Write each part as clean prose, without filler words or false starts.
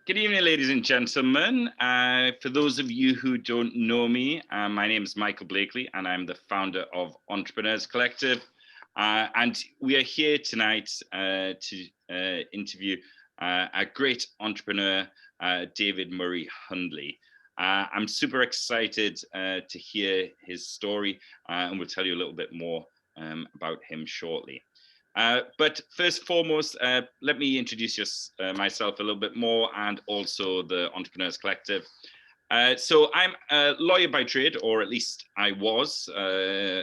Good evening, ladies and gentlemen. For those of you who don't know me, my name is Michael Blakely, and I'm the founder of Entrepreneurs Collective. And we are here tonight to interview a great entrepreneur, David Murray-Hundley. I'm super excited to hear his story, and we'll tell you a little bit more about him shortly. But first and foremost, let me introduce myself a little bit more, and also the Entrepreneurs Collective. So I'm a lawyer by trade, or at least I was,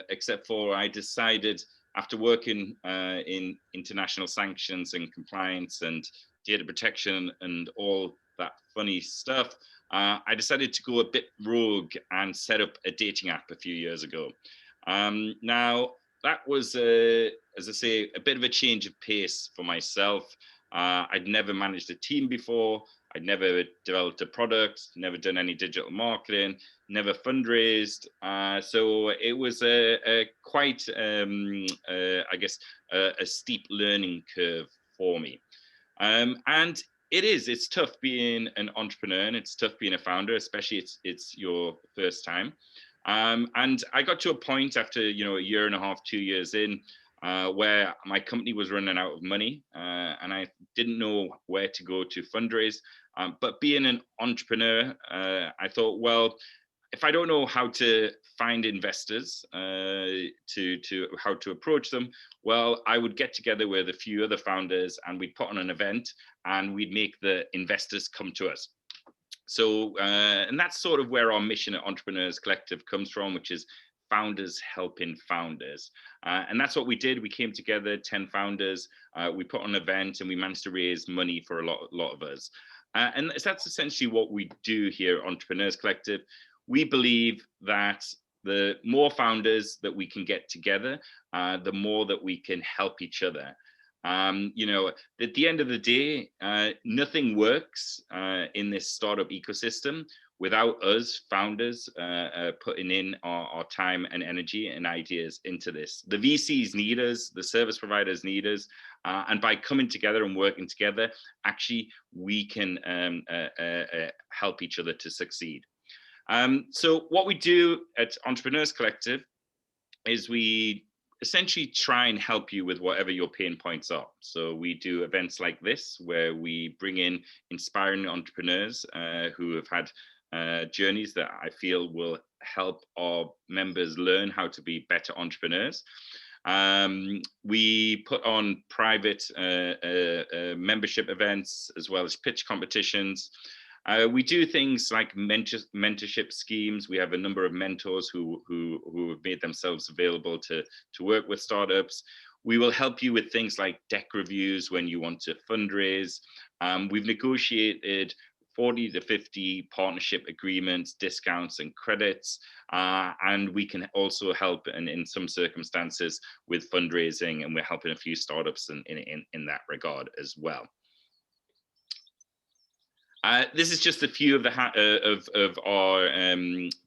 except for I decided after working in international sanctions and compliance and data protection and all that funny stuff, I decided to go a bit rogue and set up a dating app a few years ago. Now, that was, as I say, a bit of a change of pace for myself. I'd never managed a team before. I'd never developed a product, never done any digital marketing, never fundraised. So it was quite, I guess, a steep learning curve for me. And it's tough being an entrepreneur, and it's tough being a founder, especially it's your first time. And I got to a point after, a year and a half, 2 years in, where my company was running out of money, and I didn't know where to go to fundraise. But being an entrepreneur, I thought, well, if I don't know how to find investors, to how to approach them, well, I would get together with a few other founders, and we'd put on an event, and we'd make the investors come to us. So, and that's sort of where our mission at Entrepreneurs Collective comes from, which is founders helping founders. And that's what we did. We came together, 10 founders, we put on an event, and we managed to raise money for a lot of us. And that's essentially what we do here at Entrepreneurs Collective. We believe that the more founders that we can get together, the more that we can help each other. At the end of the day, nothing works in this startup ecosystem without us founders putting in our time and energy and ideas into this. The VCs need us, the service providers need us, and by coming together and working together, actually, we can help each other to succeed. So what we do at Entrepreneurs Collective is we essentially try and help you with whatever your pain points are. So we do events like this, where we bring in inspiring entrepreneurs who have had journeys that I feel will help our members learn how to be better entrepreneurs. We put on private membership events, as well as pitch competitions. We do things like mentorship schemes. We have a number of mentors who have made themselves available to work with startups. We will help you with things like deck reviews when you want to fundraise. We've negotiated 40 to 50 partnership agreements, discounts, and credits. And we can also help in some circumstances with fundraising, and we're helping a few startups in that regard as well. This is just a few of our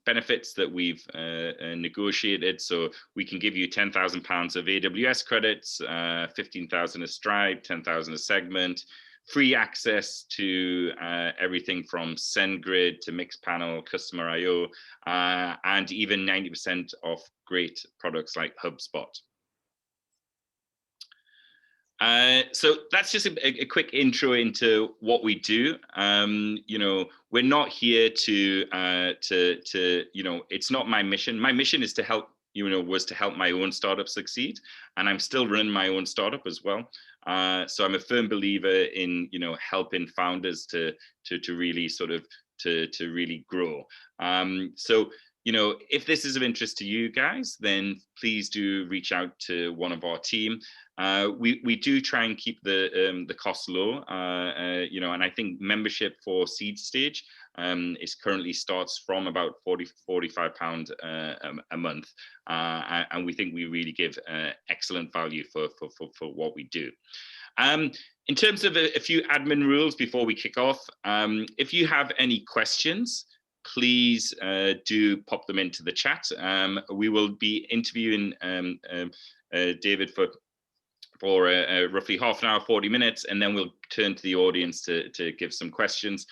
benefits that we've negotiated. So we can give you £10,000 of AWS credits, 15,000 a Stripe, 10,000 a Segment, free access to everything from SendGrid to Mixpanel, Customer IO, and even 90% off great products like HubSpot. So that's just a quick intro into what we do. We're not here to it's not my mission. My mission is to help, was to help my own startup succeed. And I'm still running my own startup as well. So I'm a firm believer in, helping founders to really sort of, to really grow. So, if this is of interest to you guys, then please do reach out to one of our team. We do try and keep the costs low, and I think membership for seed stage is currently starts from about £45 a month, and we think we really give excellent value for what we do. In terms of a few admin rules before we kick off, if you have any questions, please do pop them into the chat. We will be interviewing David for for roughly half an hour, 40 minutes, and then we'll turn to the audience to give some questions.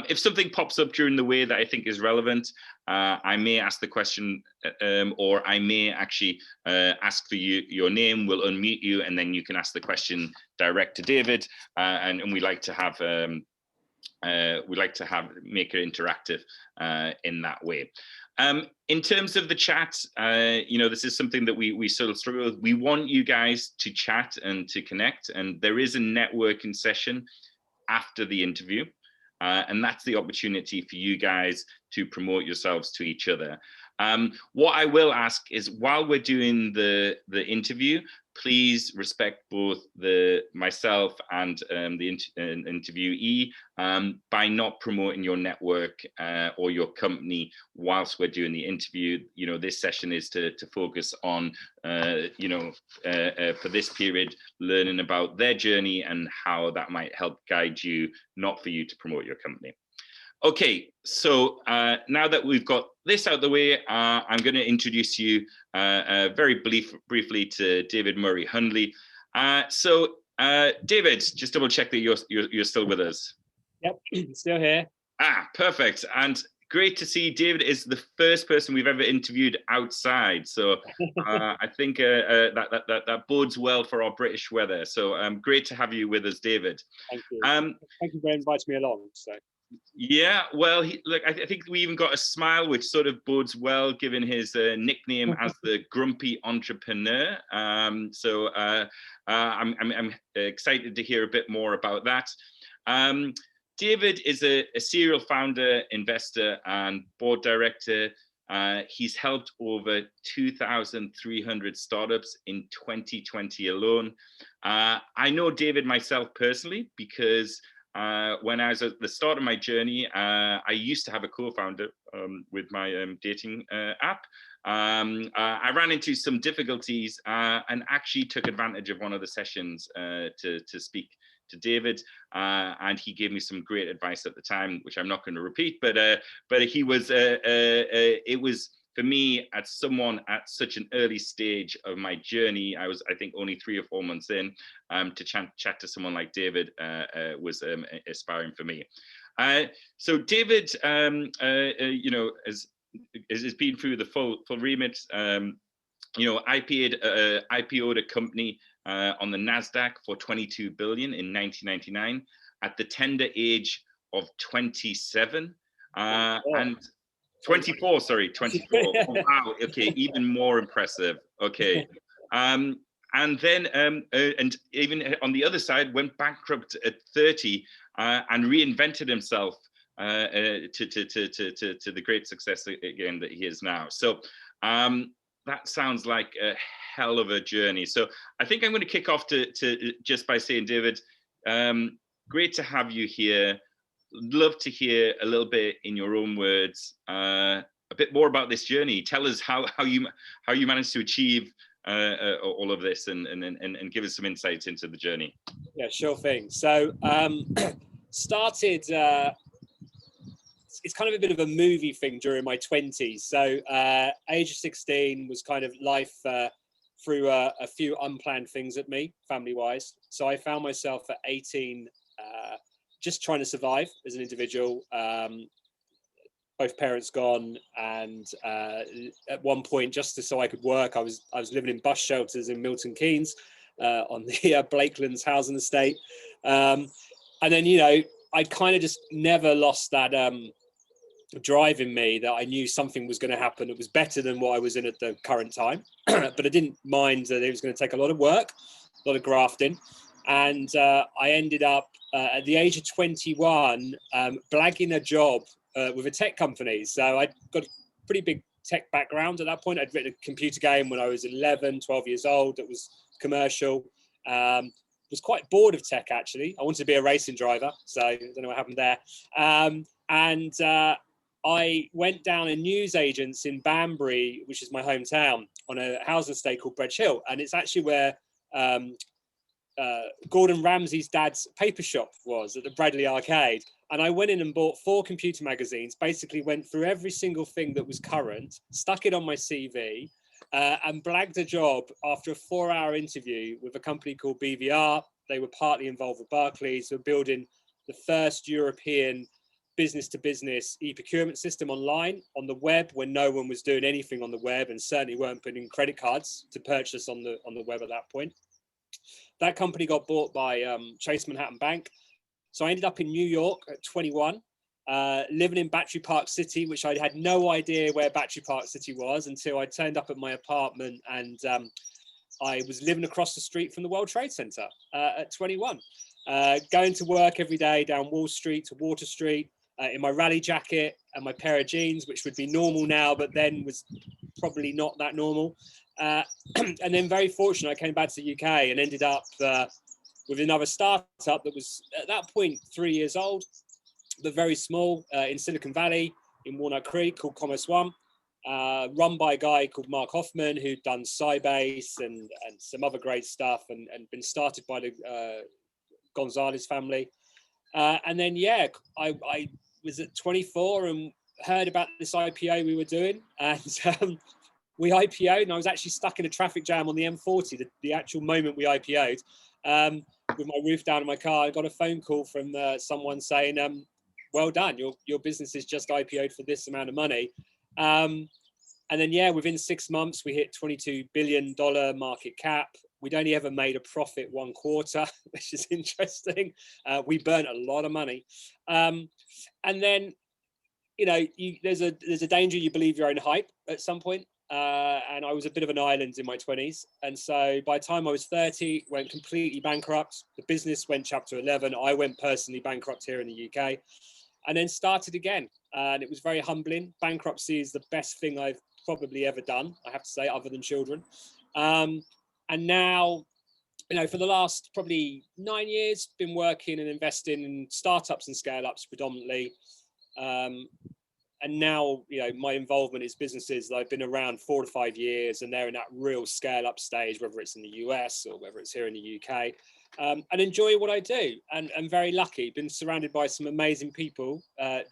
If something pops up during the way that I think is relevant, I may ask the question, or I may actually ask for your name. We'll unmute you, and then you can ask the question direct to David. And we like to have make it interactive in that way. In terms of the chat, this is something that we sort of struggle with. We want you guys to chat and to connect, and there is a networking session after the interview. And that's the opportunity for you guys to promote yourselves to each other. What I will ask is, while we're doing the interview, please respect both myself and the interviewee by not promoting your network or your company whilst we're doing the interview. This session is to focus on, for this period, learning about their journey and how that might help guide you, not for you to promote your company. Okay, so now that we've got this out of the way, I'm going to introduce you very briefly to David Murray-Hundley. David, just double check that you're still with us. Yep, still here. Perfect. And great to see. David is the first person we've ever interviewed outside. So I think that bodes well for our British weather. So great to have you with us, David. Thank you. Thank you for inviting me along. So. Yeah, well, I think we even got a smile, which sort of bodes well, given his nickname as the grumpy entrepreneur. I'm excited to hear a bit more about that. David is a serial founder, investor, and board director. He's helped over 2,300 startups in 2020 alone. I know David myself personally because when I was at the start of my journey, I used to have a co-founder with my dating app. I ran into some difficulties and actually took advantage of one of the sessions to speak to David, and he gave me some great advice at the time, which I'm not going to repeat. But he was it was, for me, as someone at such an early stage of my journey, I think only 3 or 4 months in, to chat to someone like David was inspiring for me. So David, has been through the full remit. IPO'd a company on the NASDAQ for $22 billion in 1999 at the tender age of 27. And 24, sorry, 24. Oh, wow. Okay, even more impressive. Okay. And then, and even on the other side, went bankrupt at 30 and reinvented himself to the great success again that he is now. So that sounds like a hell of a journey. So I think I'm going to kick off to just by saying, David, great to have you here. Love to hear a little bit in your own words, a bit more about this journey. Tell us how you managed to achieve all of this, and give us some insights into the journey. Yeah, sure thing. So started. It's kind of a bit of a movie thing during my 20s. So age of 16 was kind of life threw a few unplanned things at me, family-wise. So I found myself at 18. Just trying to survive as an individual, both parents gone, and at one point, just so I could work, I was living in bus shelters in Milton Keynes on the Blakelands housing estate, and then I kind of just never lost that drive in me that I knew something was going to happen. It was better than what I was in at the current time, but I didn't mind that it was going to take a lot of work, a lot of grafting, and I ended up. At the age of 21, blagging a job with a tech company. So I'd got a pretty big tech background at that point. I'd written a computer game when I was 11, 12 years old that was commercial. Was quite bored of tech, actually. I wanted to be a racing driver, so I don't know what happened there. I went down a news agents in Banbury, which is my hometown, on a housing estate called Bredge Hill. And it's actually where Gordon Ramsay's dad's paper shop was, at the Bradley Arcade. And I went in and bought 4 computer magazines, basically went through every single thing that was current, stuck it on my CV, and blagged a job after a 4-hour interview with a company called BVR. They were partly involved with Barclays. They were building the first European business-to-business e-procurement system online on the web, when no one was doing anything on the web, and certainly weren't putting in credit cards to purchase on the web at that point. That company got bought by Chase Manhattan Bank. So I ended up in New York at 21, living in Battery Park City, which I had no idea where Battery Park City was until I turned up at my apartment, and I was living across the street from the World Trade Center at 21, going to work every day down Wall Street to Water Street in my rally jacket and my pair of jeans, which would be normal now, but then was probably not that normal. And then very fortunate, I came back to the UK and ended up with another startup that was at that point 3 years old, but very small, in Silicon Valley, in Walnut Creek, called Commerce One, run by a guy called Mark Hoffman, who'd done Sybase and some other great stuff, and been started by the Gonzalez family. And then, yeah, I was at 24 and heard about this IPO we were doing, and we IPO'd, and I was actually stuck in a traffic jam on the M40, the actual moment we IPO'd, with my roof down in my car. I got a phone call from someone saying, well done, your business is just IPO'd for this amount of money. And then, yeah, within 6 months, we hit $22 billion market cap. We'd only ever made a profit 1 quarter, which is interesting. We burnt a lot of money. And then, you know, there's a danger you believe your own hype at some point. And I was a bit of an island in my 20s. And so by the time I was 30, went completely bankrupt. The business went chapter 11. I went personally bankrupt here in the UK, and then started again. And it was very humbling. Bankruptcy is the best thing I've probably ever done, I have to say, other than children. And now, you know, for the last probably 9 years, been working and investing in startups and scale-ups predominantly. And now, you know, my involvement is businesses that I've been around 4 to 5 years, and they're in that real scale-up stage, whether it's in the US or whether it's here in the UK, and enjoy what I do. And I'm very lucky, been surrounded by some amazing people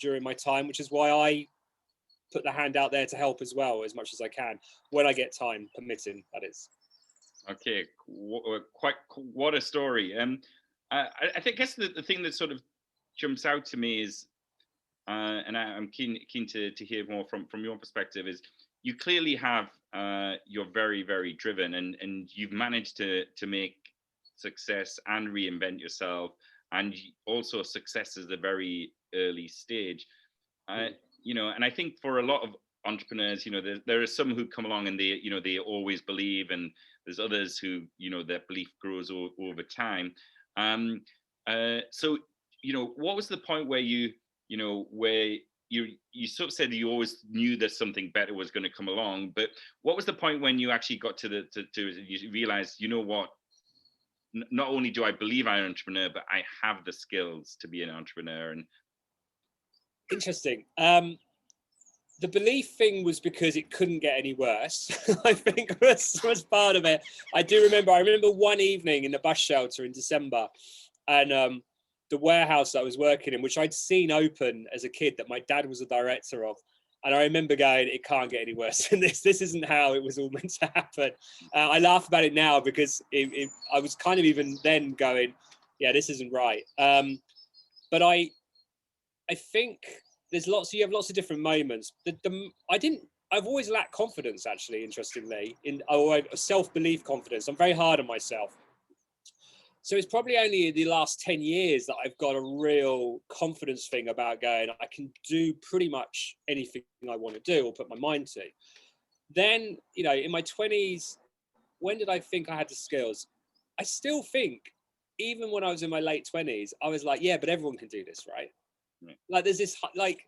during my time, which is why I put the hand out there to help as well, as much as I can, when I get time permitting, that is. Okay, what a story. I think, guess the thing that sort of jumps out to me is, and I'm keen to hear more from your perspective, is you clearly have, you're very, very driven, and you've managed to make success and reinvent yourself, and also success is a very early stage. You know, and I think for a lot of entrepreneurs, you know, there are some who come along and they, you know, they always believe, and there's others who, you know, their belief grows over time. So, you know, what was the point where you sort of said you always knew that something better was going to come along, but what was the point when you actually got to you realized, you know what, not only do I believe I'm an entrepreneur, but I have the skills to be an entrepreneur? And interesting. The belief thing was because it couldn't get any worse. I think was part of it. I remember one evening in the bus shelter in December, and the warehouse that I was working in, which I'd seen open as a kid, that my dad was a director of. And I remember going, it can't get any worse than this. This isn't how it was all meant to happen. I laugh about it now because I was kind of even then going, yeah, this isn't right. But I think you have lots of different moments. I've always lacked confidence, actually, interestingly, or self-belief, confidence. I'm very hard on myself. So it's probably only in the last 10 years that I've got a real confidence thing about going, I can do pretty much anything I want to do or put my mind to. Then, you know, in my 20s, when did I think I had the skills? I still think, even when I was in my late 20s, I was like, yeah, but everyone can do this, right? Right. Like there's this, like,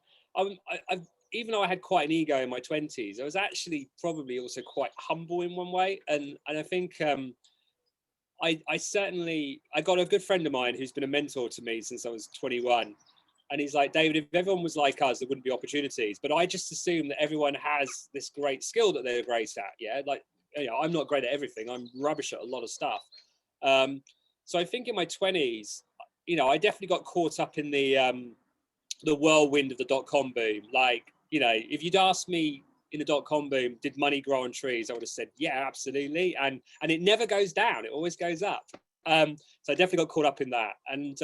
even though I had quite an ego in my 20s, I was actually probably also quite humble in one way. And I think, I got a good friend of mine who's been a mentor to me since I was 21. And he's like, David, if everyone was like us, there wouldn't be opportunities. But I just assume that everyone has this great skill that they're great at. Yeah. Like, you know, I'm not great at everything. I'm rubbish at a lot of stuff. So I think in my 20s, you know, I definitely got caught up in the whirlwind of the .com boom. Like, you know, if you'd asked me in the dot-com boom, did money grow on trees? I would have said, yeah, absolutely. And it never goes down. It always goes up. So I definitely got caught up in that. And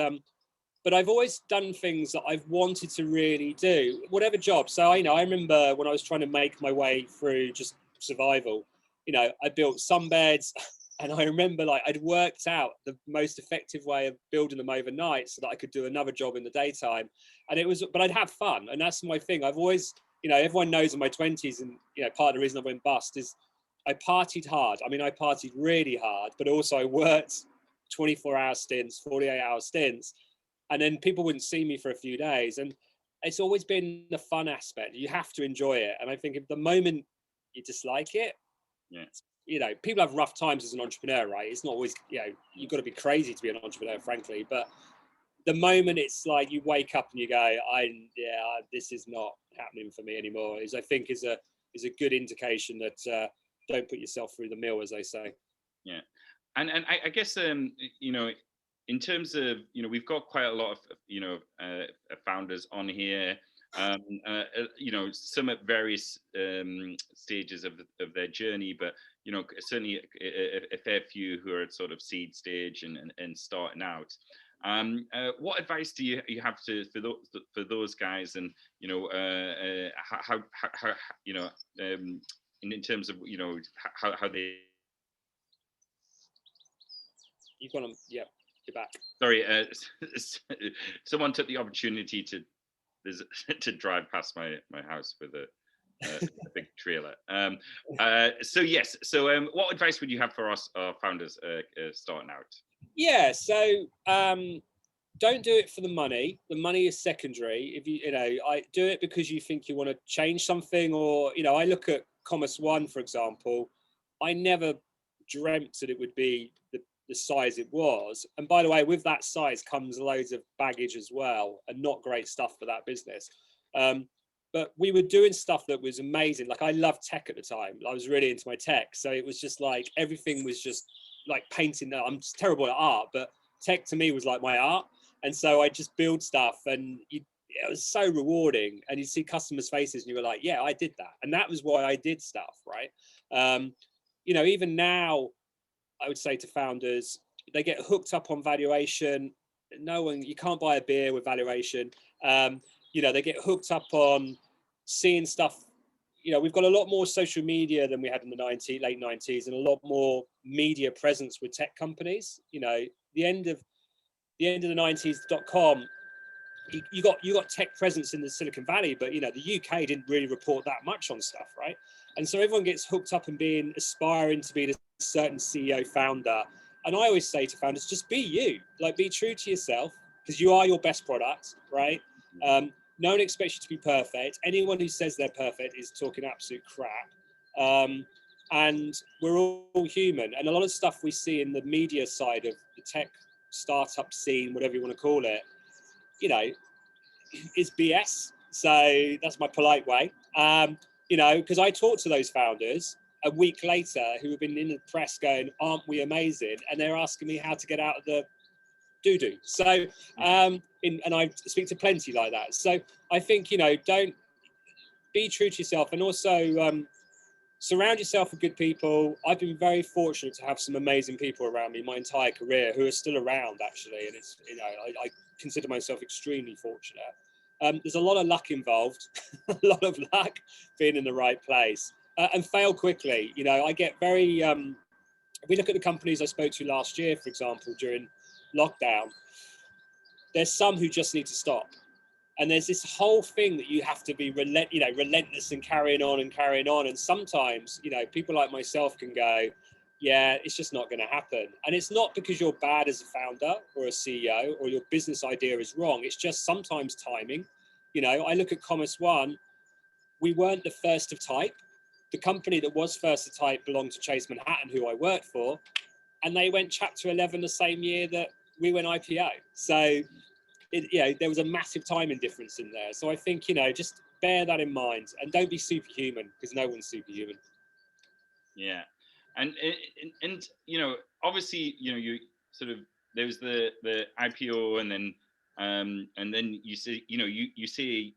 but I've always done things that I've wanted to really do, whatever job. So I remember when I was trying to make my way through just survival, I built sunbeds. And I remember like I'd worked out the most effective way of building them overnight so that I could do another job in the daytime. And but I'd have fun. And that's my thing. I've always, everyone knows in my 20s, and, part of the reason I went bust is I partied hard. I mean, I partied really hard, but also I worked 24-hour stints, 48-hour stints. And then people wouldn't see me for a few days. And it's always been the fun aspect. You have to enjoy it. And I think if the moment you dislike it, people have rough times as an entrepreneur, right? It's not always, you've got to be crazy to be an entrepreneur, frankly. But the moment it's like you wake up and you go, this is not happening for me anymore, I think is a good indication that don't put yourself through the mill, as they say. Yeah. And I guess, in terms of, we've got quite a lot of, founders on here, some at various stages of their journey, but, certainly a fair few who are at sort of seed stage and starting out. What advice do you have for those guys, and how in terms of how they? You've got them. Yeah, you're back. Sorry, someone took the opportunity to drive past my house with a big trailer. So yes. So what advice would you have for us founders starting out? Yeah. So don't do it for the money. The money is secondary. If I do it because you think you want to change something, or I look at Commerce One, for example. I never dreamt that it would be the size it was. And by the way, with that size comes loads of baggage as well, and not great stuff for that business. But we were doing stuff that was amazing. Like I loved tech at the time. I was really into my tech. So it was just like, everything was just like painting. I'm just terrible at art, but tech to me was like my art. And so I just build stuff, and it was so rewarding. And you see customers' faces and you were like, yeah, I did that. And that was why I did stuff, right? Even now, I would say to founders, they get hooked up on valuation. You can't buy a beer with valuation. They get hooked up on seeing stuff. We've got a lot more social media than we had in the late 90s, and a lot more media presence with tech companies. The end of the 90s, .com, you got tech presence in the Silicon Valley, but the UK didn't really report that much on stuff, right? And so everyone gets hooked up in aspiring to be this certain CEO founder. And I always say to founders, just be you, like be true to yourself, because you are your best product, right? No one expects you to be perfect. Anyone who says they're perfect is talking absolute crap. And we're all human. And a lot of stuff we see in the media side of the tech startup scene, whatever you want to call it, is BS. So that's my polite way. Because I talk to those founders a week later who have been in the press going, aren't we amazing? And they're asking me how to get out of the doo-doo. So, and I speak to plenty like that. So I think, don't be true to yourself, and also surround yourself with good people. I've been very fortunate to have some amazing people around me my entire career who are still around, actually. And it's, I consider myself extremely fortunate. There's a lot of luck involved, a lot of luck, being in the right place, and fail quickly. I get very, if we look at the companies I spoke to last year, for example, during lockdown, there's some who just need to stop. And there's this whole thing that you have to be relentless and carrying on. And sometimes, people like myself can go, yeah, it's just not going to happen. And it's not because you're bad as a founder or a CEO or your business idea is wrong. It's just sometimes timing. I look at Commerce One. We weren't the first of type. The company that was first of type belonged to Chase Manhattan, who I worked for. And they went chapter 11 the same year that we went IPO. So there was a massive timing difference in there. So I think, just bear that in mind, and don't be superhuman, because no one's superhuman. Yeah. And obviously, you sort of, there was the IPO, and then you say, you say,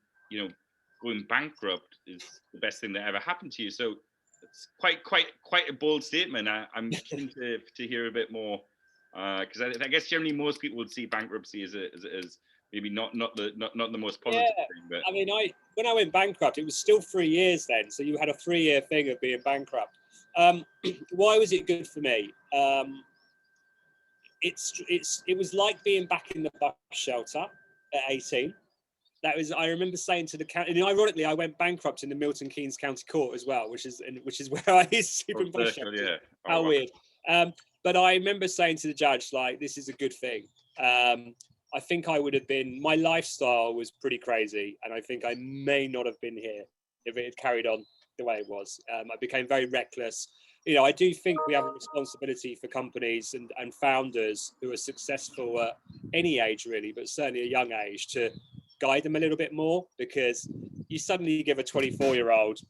going bankrupt is the best thing that ever happened to you. So it's quite a bold statement. I'm keen to hear a bit more, because I guess generally most people would see bankruptcy as maybe not the most positive thing. But I mean, when I went bankrupt, it was still 3 years then, so you had a 3-year thing of being bankrupt. Why was it good for me? It was like being back in the bus shelter at 18. I remember saying to the county, and ironically, I went bankrupt in the Milton Keynes County Court as well, which is where I used to sleep in bus shelters. Yeah. How weird. But I remember saying to the judge, like, this is a good thing. I think I would have been, my lifestyle was pretty crazy, and I think I may not have been here if it had carried on the way it was. I became very reckless. I do think we have a responsibility for companies and founders who are successful at any age, really, but certainly a young age, to guide them a little bit more, because you suddenly give a 24-year-old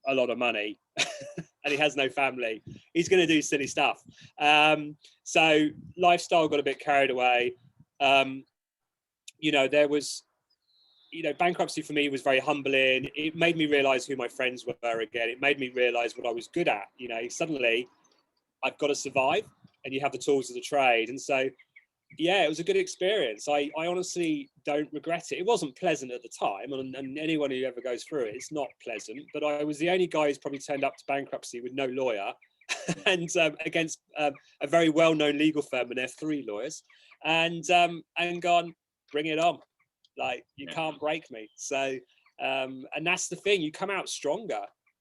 a lot of money and he has no family, he's going to do silly stuff. So lifestyle got a bit carried away. There was, bankruptcy for me was very humbling. It made me realize who my friends were again. It made me realize what I was good at. Suddenly I've got to survive, and you have the tools of the trade. And so, yeah, it was a good experience. I honestly don't regret it. It wasn't pleasant at the time, and anyone who ever goes through it, it's not pleasant. But I was the only guy who's probably turned up to bankruptcy with no lawyer, and against a very well-known legal firm, and they're 3 lawyers, and gone, bring it on. Like, you can't break me. So, and that's the thing. You come out stronger,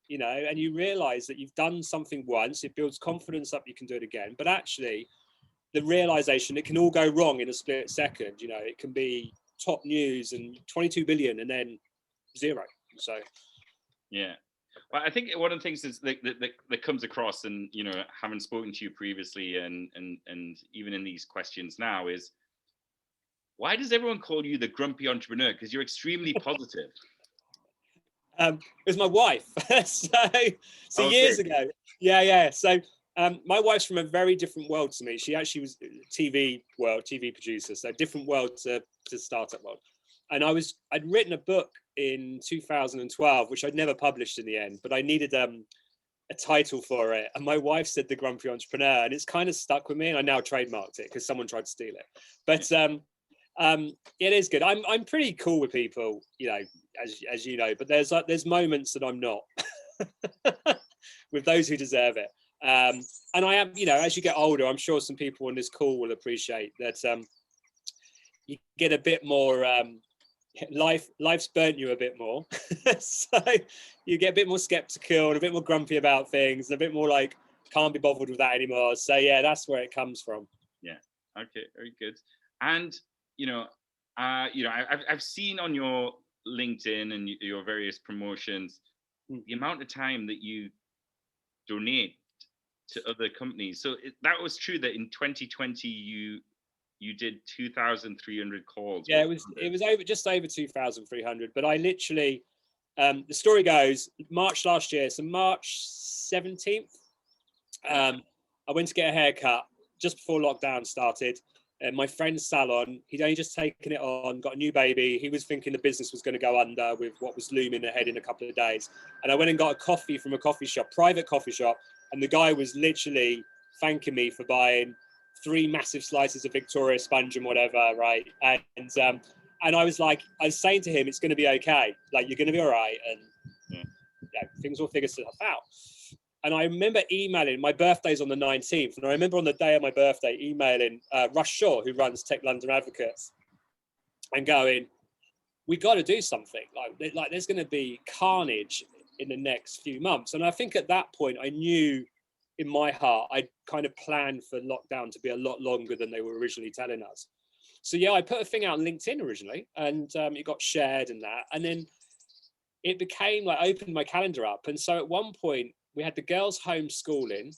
and you realize that you've done something once. It builds confidence up. You can do it again. But actually, the realization it can all go wrong in a split second. It can be top news and 22 billion and then 0. So, yeah. Well, I think one of the things is that comes across, and having spoken to you previously, and even in these questions now, is why does everyone call you the grumpy entrepreneur? Because you're extremely positive. It was my wife. so years ago. Yeah. So my wife's from a very different world to me. She actually was TV producer, so different world to startup world. And I'd written a book in 2012, which I'd never published in the end, but I needed a title for it. And my wife said the grumpy entrepreneur, and it's kind of stuck with me. And I now trademarked it because someone tried to steal it. But it is good. I'm pretty cool with people, as you know, but there's moments that I'm not with those who deserve it. And I am, as you get older, I'm sure some people on this call will appreciate that you get a bit more, life's burnt you a bit more. So you get a bit more skeptical and a bit more grumpy about things, and a bit more like, can't be bothered with that anymore. So yeah, that's where it comes from. Yeah. Okay. Very good. And I've seen on your LinkedIn and your various promotions the amount of time that you donate to other companies. So that was true that in 2020 you did 2,300 calls. Yeah, it was just over 2,300. But I literally, the story goes, March last year, so March 17th, I went to get a haircut just before lockdown started. My friend's salon, he'd only just taken it on, got a new baby. He was thinking the business was going to go under with what was looming ahead in a couple of days. And I went and got a coffee from a coffee shop, private coffee shop. And the guy was literally thanking me for buying 3 massive slices of Victoria sponge and whatever, right? And I was saying to him, it's going to be okay. Like, you're going to be all right. And things will figure stuff out. And I remember emailing, my birthday's on the 19th, and I remember on the day of my birthday emailing Russ Shaw, who runs Tech London Advocates, and going, we got to do something. Like there's going to be carnage in the next few months. And I think at that point, I knew in my heart, I'd kind of planned for lockdown to be a lot longer than they were originally telling us. So yeah, I put a thing out on LinkedIn originally, and it got shared and that. And then it became like, I opened my calendar up. And so at one point, we had the girls homeschooling,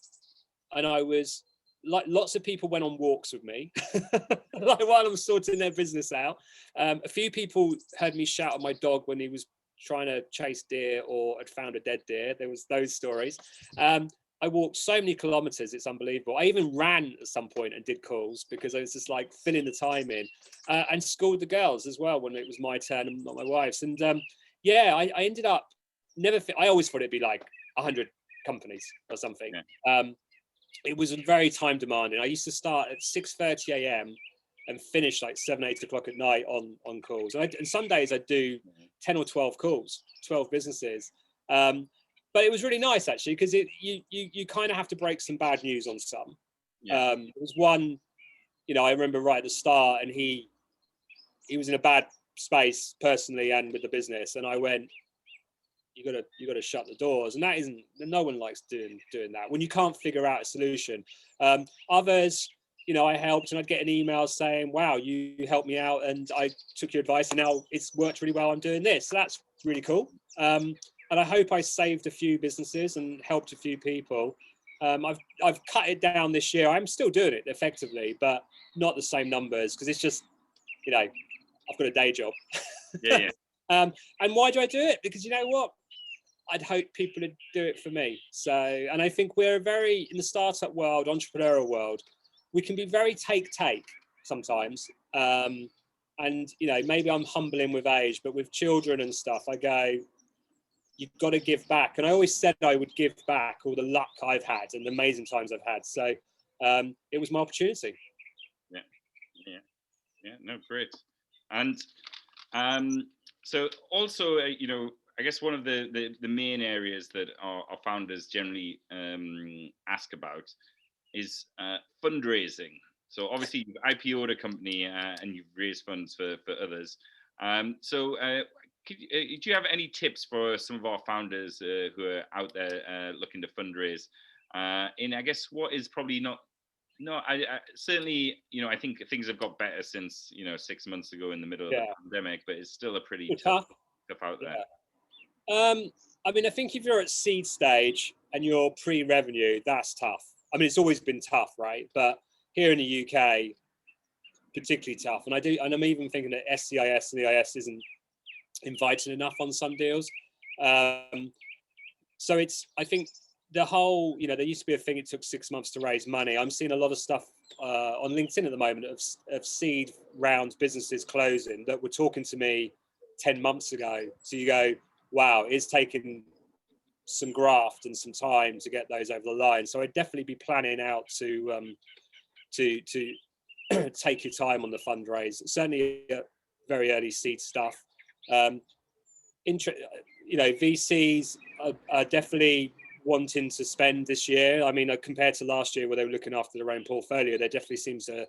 and I was like, lots of people went on walks with me, like while I'm sorting their business out. A few people heard me shout at my dog when he was trying to chase deer or had found a dead deer. There was those stories. I walked so many kilometers, it's unbelievable. I even ran at some point and did calls because I was just like filling the time in, and schooled the girls as well when it was my turn and not my wife's. And yeah, I ended up I always thought it'd be like 100 companies or something. Yeah. It was very time demanding. I used to start at 6:30 a.m. and finish like 7, 8 o'clock at night on calls. And some days I'd do 10 or 12 calls, 12 businesses. But it was really nice actually, because you kind of have to break some bad news on some. Yeah. There was one, I remember right at the start, and he was in a bad space personally and with the business, and I went, you gotta shut the doors, and no one likes doing that when you can't figure out a solution. Others, I helped, and I'd get an email saying, wow, you helped me out and I took your advice and now it's worked really well, I'm doing this. So that's really cool. And I hope I saved a few businesses and helped a few people. I've cut it down this year. I'm still doing it effectively, but not the same numbers, because it's just, I've got a day job. Yeah. And why do I do it? Because you know what? I'd hope people would do it for me. So, and I think we're in the startup world, entrepreneurial world, we can be very take sometimes. And, maybe I'm humbling with age, but with children and stuff, I go, you've got to give back. And I always said I would give back all the luck I've had and the amazing times I've had. So it was my opportunity. Yeah, no, great. And so also, I guess one of the main areas that our founders generally ask about is fundraising. So obviously you've IPO'd a company and you've raised funds for others. So do you have any tips for some of our founders who are out there looking to fundraise? And I guess what is probably not, I certainly, I think things have got better since, 6 months ago in the middle of the pandemic, but it's still a pretty tough out there. I mean, I think if you're at seed stage and you're pre-revenue, that's tough. I mean, it's always been tough, right? But here in the UK, particularly tough. And I'm even thinking that SCIS and EIS isn't invited enough on some deals. So I think the whole, there used to be a thing, it took 6 months to raise money. I'm seeing a lot of stuff on LinkedIn at the moment of seed round businesses closing that were talking to me 10 months ago. So you go, wow, it's taken some graft and some time to get those over the line. So I'd definitely be planning out to take your time on the fundraise. Certainly very early seed stuff. VCs are definitely wanting to spend this year. I mean, compared to last year where they were looking after their own portfolio, there definitely seems a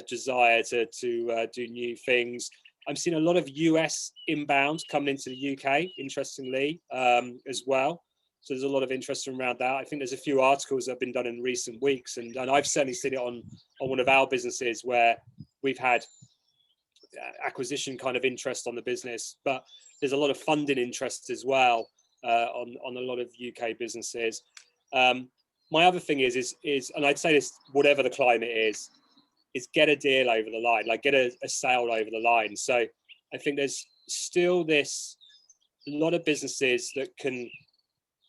desire to do new things. I'm seeing a lot of US inbound coming into the UK, interestingly, as well. So there's a lot of interest around that. I think there's a few articles that have been done in recent weeks, and I've certainly seen it on one of our businesses where we've had acquisition kind of interest on the business, but there's a lot of funding interest as well on a lot of UK businesses. My other thing is, and I'd say this, whatever the climate is get a deal over the line, like get a sale over the line. So I think there's still a lot of businesses that can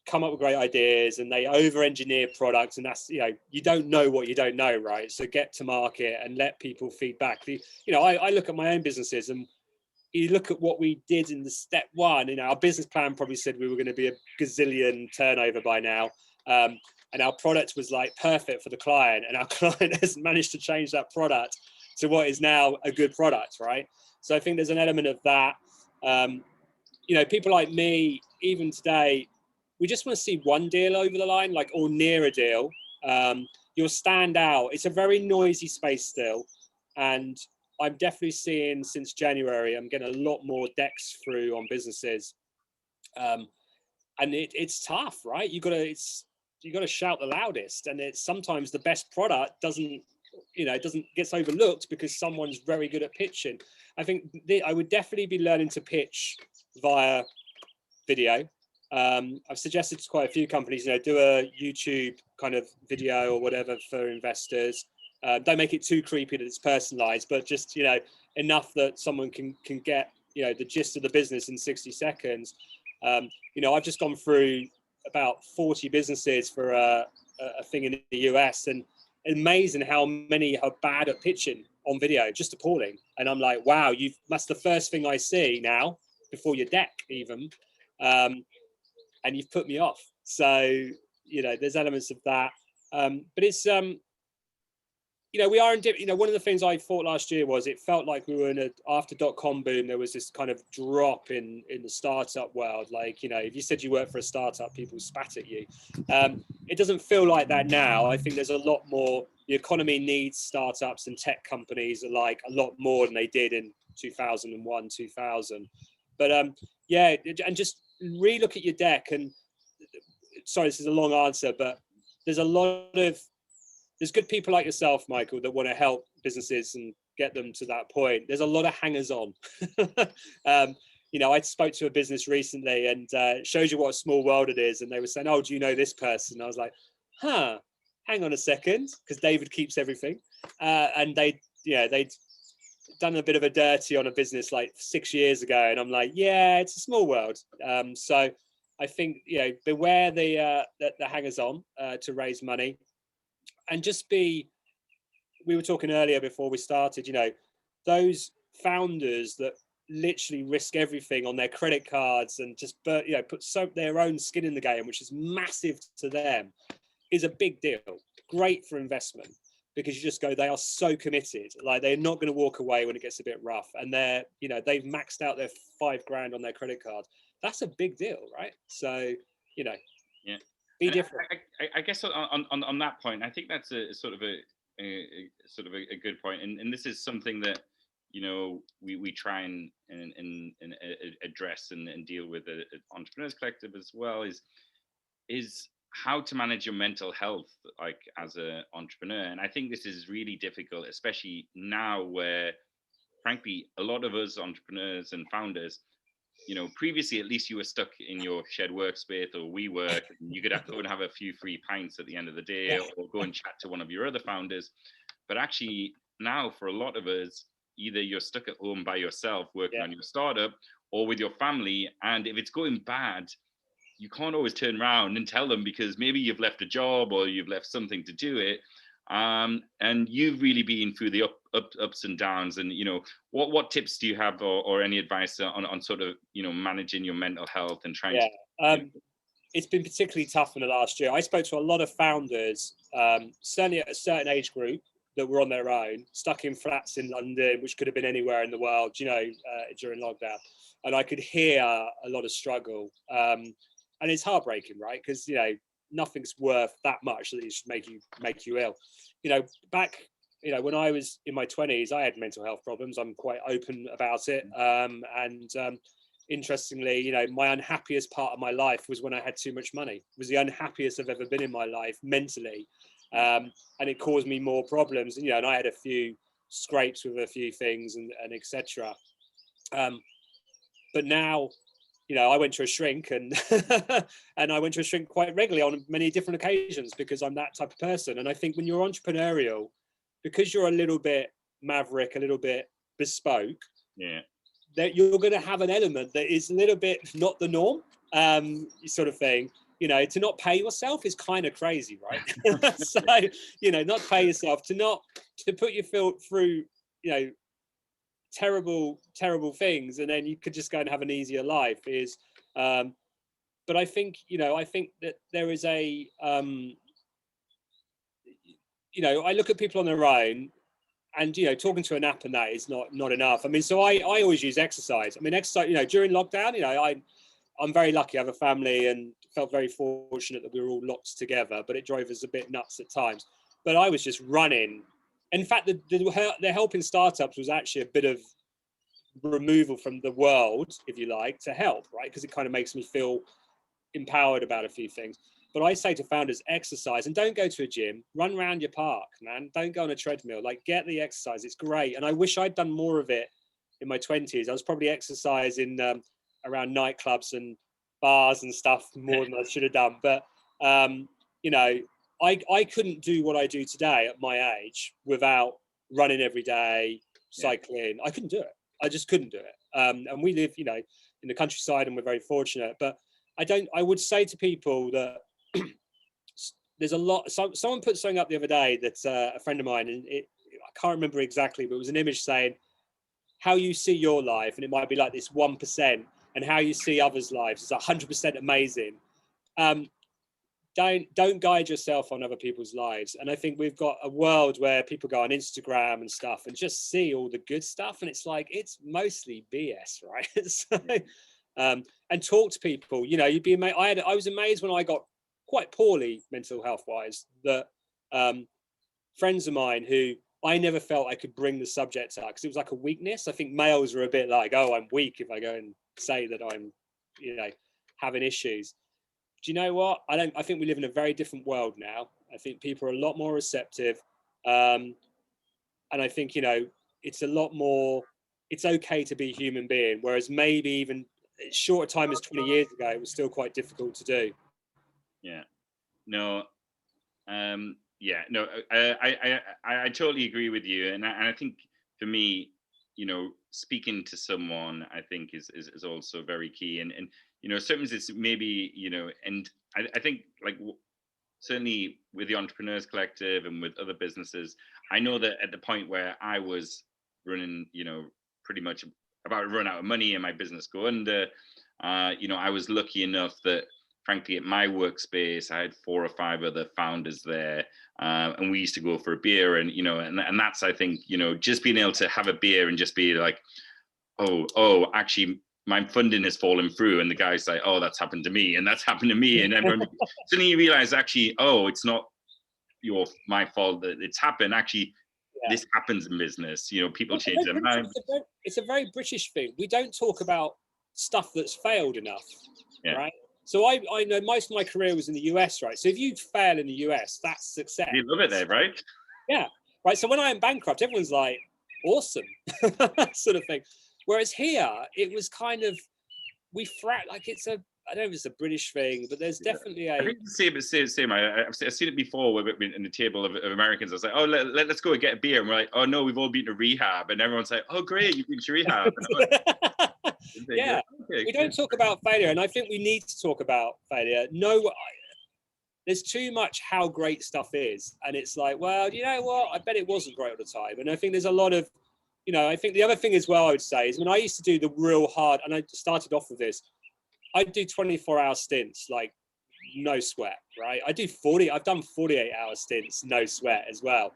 come up with great ideas and they over-engineer products, and that's, you don't know what you don't know, right? So get to market and let people feedback. I look at my own businesses, and you look at what we did in the step one, our business plan probably said we were going to be a gazillion turnover by now. And our product was like perfect for the client, and our client has managed to change that product to what is now a good product, right? So I think there's an element of that. People like me, even today, we just want to see one deal over the line, or near a deal. You'll stand out. It's a very noisy space still. And I'm definitely seeing since January, I'm getting a lot more decks through on businesses. And it's tough, right? You got to shout the loudest. And it's sometimes the best product gets overlooked because someone's very good at pitching. I think I would definitely be learning to pitch via video. I've suggested to quite a few companies, do a YouTube kind of video or whatever for investors. Don't make it too creepy that it's personalized, but just, enough that someone can get, the gist of the business in 60 seconds. I've just gone through about 40 businesses for a thing in the US, and amazing how many are bad at pitching on video, just appalling. And I'm like, wow, that's the first thing I see now. before your deck even, and you've put me off. So, there's elements of that. But it's, we are in, one of the things I thought last year was it felt like we were after .com boom, there was this kind of drop in the startup world. Like, if you said you work for a startup, people spat at you. It doesn't feel like that now. I think there's a lot more, the economy needs startups and tech companies like a lot more than they did in 2001, 2000. But and just relook at your deck. And sorry, this is a long answer, but there's good people like yourself, Michael, that want to help businesses and get them to that point. There's a lot of hangers on. I spoke to a business recently, and shows you what a small world it is. And they were saying, "Oh, do you know this person?" I was like, hang on a second, because David keeps everything. And they'd done a bit of a dirty on a business like 6 years ago. And I'm like, yeah, it's a small world. So I think, beware the hangers on to raise money. And just we were talking earlier before we started, those founders that literally risk everything on their credit cards and just, put their own skin in the game, which is massive to them, is a big deal. Great for investment, because you just go, they are so committed. Like, they're not going to walk away when it gets a bit rough. And they've maxed out their $5,000 on their credit card. That's a big deal, right? So, yeah. Be different. I guess on that point, I think that's a sort of a good point, and this is something that we try and address and deal with at Entrepreneurs Collective as well, is how to manage your mental health, like, as an entrepreneur. And I think this is really difficult, especially now, where frankly a lot of us entrepreneurs and founders, previously at least you were stuck in your shared workspace or WeWork, and you could go and have a few free pints at the end of the day, or go and chat to one of your other founders. But actually now, for a lot of us, either you're stuck at home by yourself working on your startup, or with your family. And if it's going bad, you can't always turn around and tell them, because maybe you've left a job or you've left something to do it. And you've really been through the ups and downs. And what tips do you have, or any advice on sort of managing your mental health and trying to? It's been particularly tough in the last year. I spoke to a lot of founders, certainly at a certain age group, that were on their own, stuck in flats in London, which could have been anywhere in the world, during lockdown. And I could hear a lot of struggle. And it's heartbreaking, right? Because nothing's worth that much that it should make you ill. Back, when I was in my 20s, I had mental health problems. I'm quite open about it. Interestingly, my unhappiest part of my life was when I had too much money. It was the unhappiest I've ever been in my life mentally. And it caused me more problems. And I had a few scrapes with a few things and etc. But now, I went to a shrink, and and I went to a shrink quite regularly on many different occasions, because I'm that type of person. And I think when you're entrepreneurial, because you're a little bit maverick, a little bit bespoke, that you're going to have an element that is a little bit not the norm, sort of thing. To not pay yourself is kind of crazy, right? So, not pay yourself, to put your through, terrible things, and then you could just go and have an easier life is, but I think that there is a, I look at people on their own, and talking to an app and that is not enough. I mean, so I always use exercise. I mean, exercise, during lockdown, I'm very lucky. I have a family, and felt very fortunate that we were all locked together, but it drove us a bit nuts at times. But I was just running. In fact, the helping startups was actually a bit of removal from the world, if you like, to help, right? Because it kind of makes me feel empowered about a few things. But I say to founders, exercise, and don't go to a gym. Run around your park, man. Don't go on a treadmill. Like, get the exercise. It's great. And I wish I'd done more of it in my 20s. I was probably exercising around nightclubs and bars and stuff more than I should have done. But I couldn't do what I do today at my age without running every day, cycling. I couldn't do it. I just couldn't do it. And we live, in the countryside, and we're very fortunate. But I would say to people that there's a lot. Someone put something up the other day that's a friend of mine, and I can't remember exactly, but it was an image saying how you see your life, and it might be like this 1%. and how you see others' lives is 100% amazing. Don't guide yourself on other people's lives. And I think we've got a world where people go on Instagram and stuff and just see all the good stuff, and it's like, it's mostly BS, right? So, and talk to people. You know, you'd be amazed. I was amazed when I got quite poorly mental health wise, that friends of mine who I never felt I could bring the subject up, because it was like a weakness. I think males are a bit like, oh, I'm weak if I go and say that I'm, you know, having issues. Do you know what? I think we live in a very different world now. I think people are a lot more receptive. And I think, you know, it's a lot more, it's okay to be a human being. Whereas maybe even shorter time as 20 years ago, it was still quite difficult to do. Yeah. No. Yeah. No. I totally agree with you, and I think for me, you know, speaking to someone, I think is also very key, and you know, sometimes it's maybe, you know, and I think like certainly with the Entrepreneurs Collective and with other businesses, I know that at the point where I was running, you know, pretty much about to run out of money and my business go under, you know, I was lucky enough that frankly at my workspace I had 4 or 5 other founders there, and we used to go for a beer, and you know, and that's, I think, you know, just being able to have a beer and just be like, oh actually my funding has fallen through, and the guy's like, oh, that's happened to me, and that's happened to me, and everyone suddenly you realize, actually, oh, it's not my fault that it's happened. Actually, this happens in business. You know, people change their mind. It's a very British thing. We don't talk about stuff that's failed enough, right? So I know most of my career was in the US, right? So if you fail in the US, that's success. You love it there, right? Yeah, right. So when I am bankrupt, everyone's like, awesome, sort of thing. Whereas here, it was kind of, like it's a, I don't know if it's a British thing, but there's definitely a. I think the same. I've seen it before in the table of Americans. I was like, oh, let's go and get a beer. And we're like, oh no, we've all been to rehab. And everyone's like, oh great, you've been to rehab. Yeah, okay, we don't talk about failure. And I think we need to talk about failure. No, there's too much how great stuff is. And it's like, well, you know what? I bet it wasn't great all the time. And I think there's a lot of, you know, I think the other thing as well I would say is when I used to do the real hard, and I started off with this, I'd do 24-hour stints, like no sweat, right? I've done 48-hour stints, no sweat as well.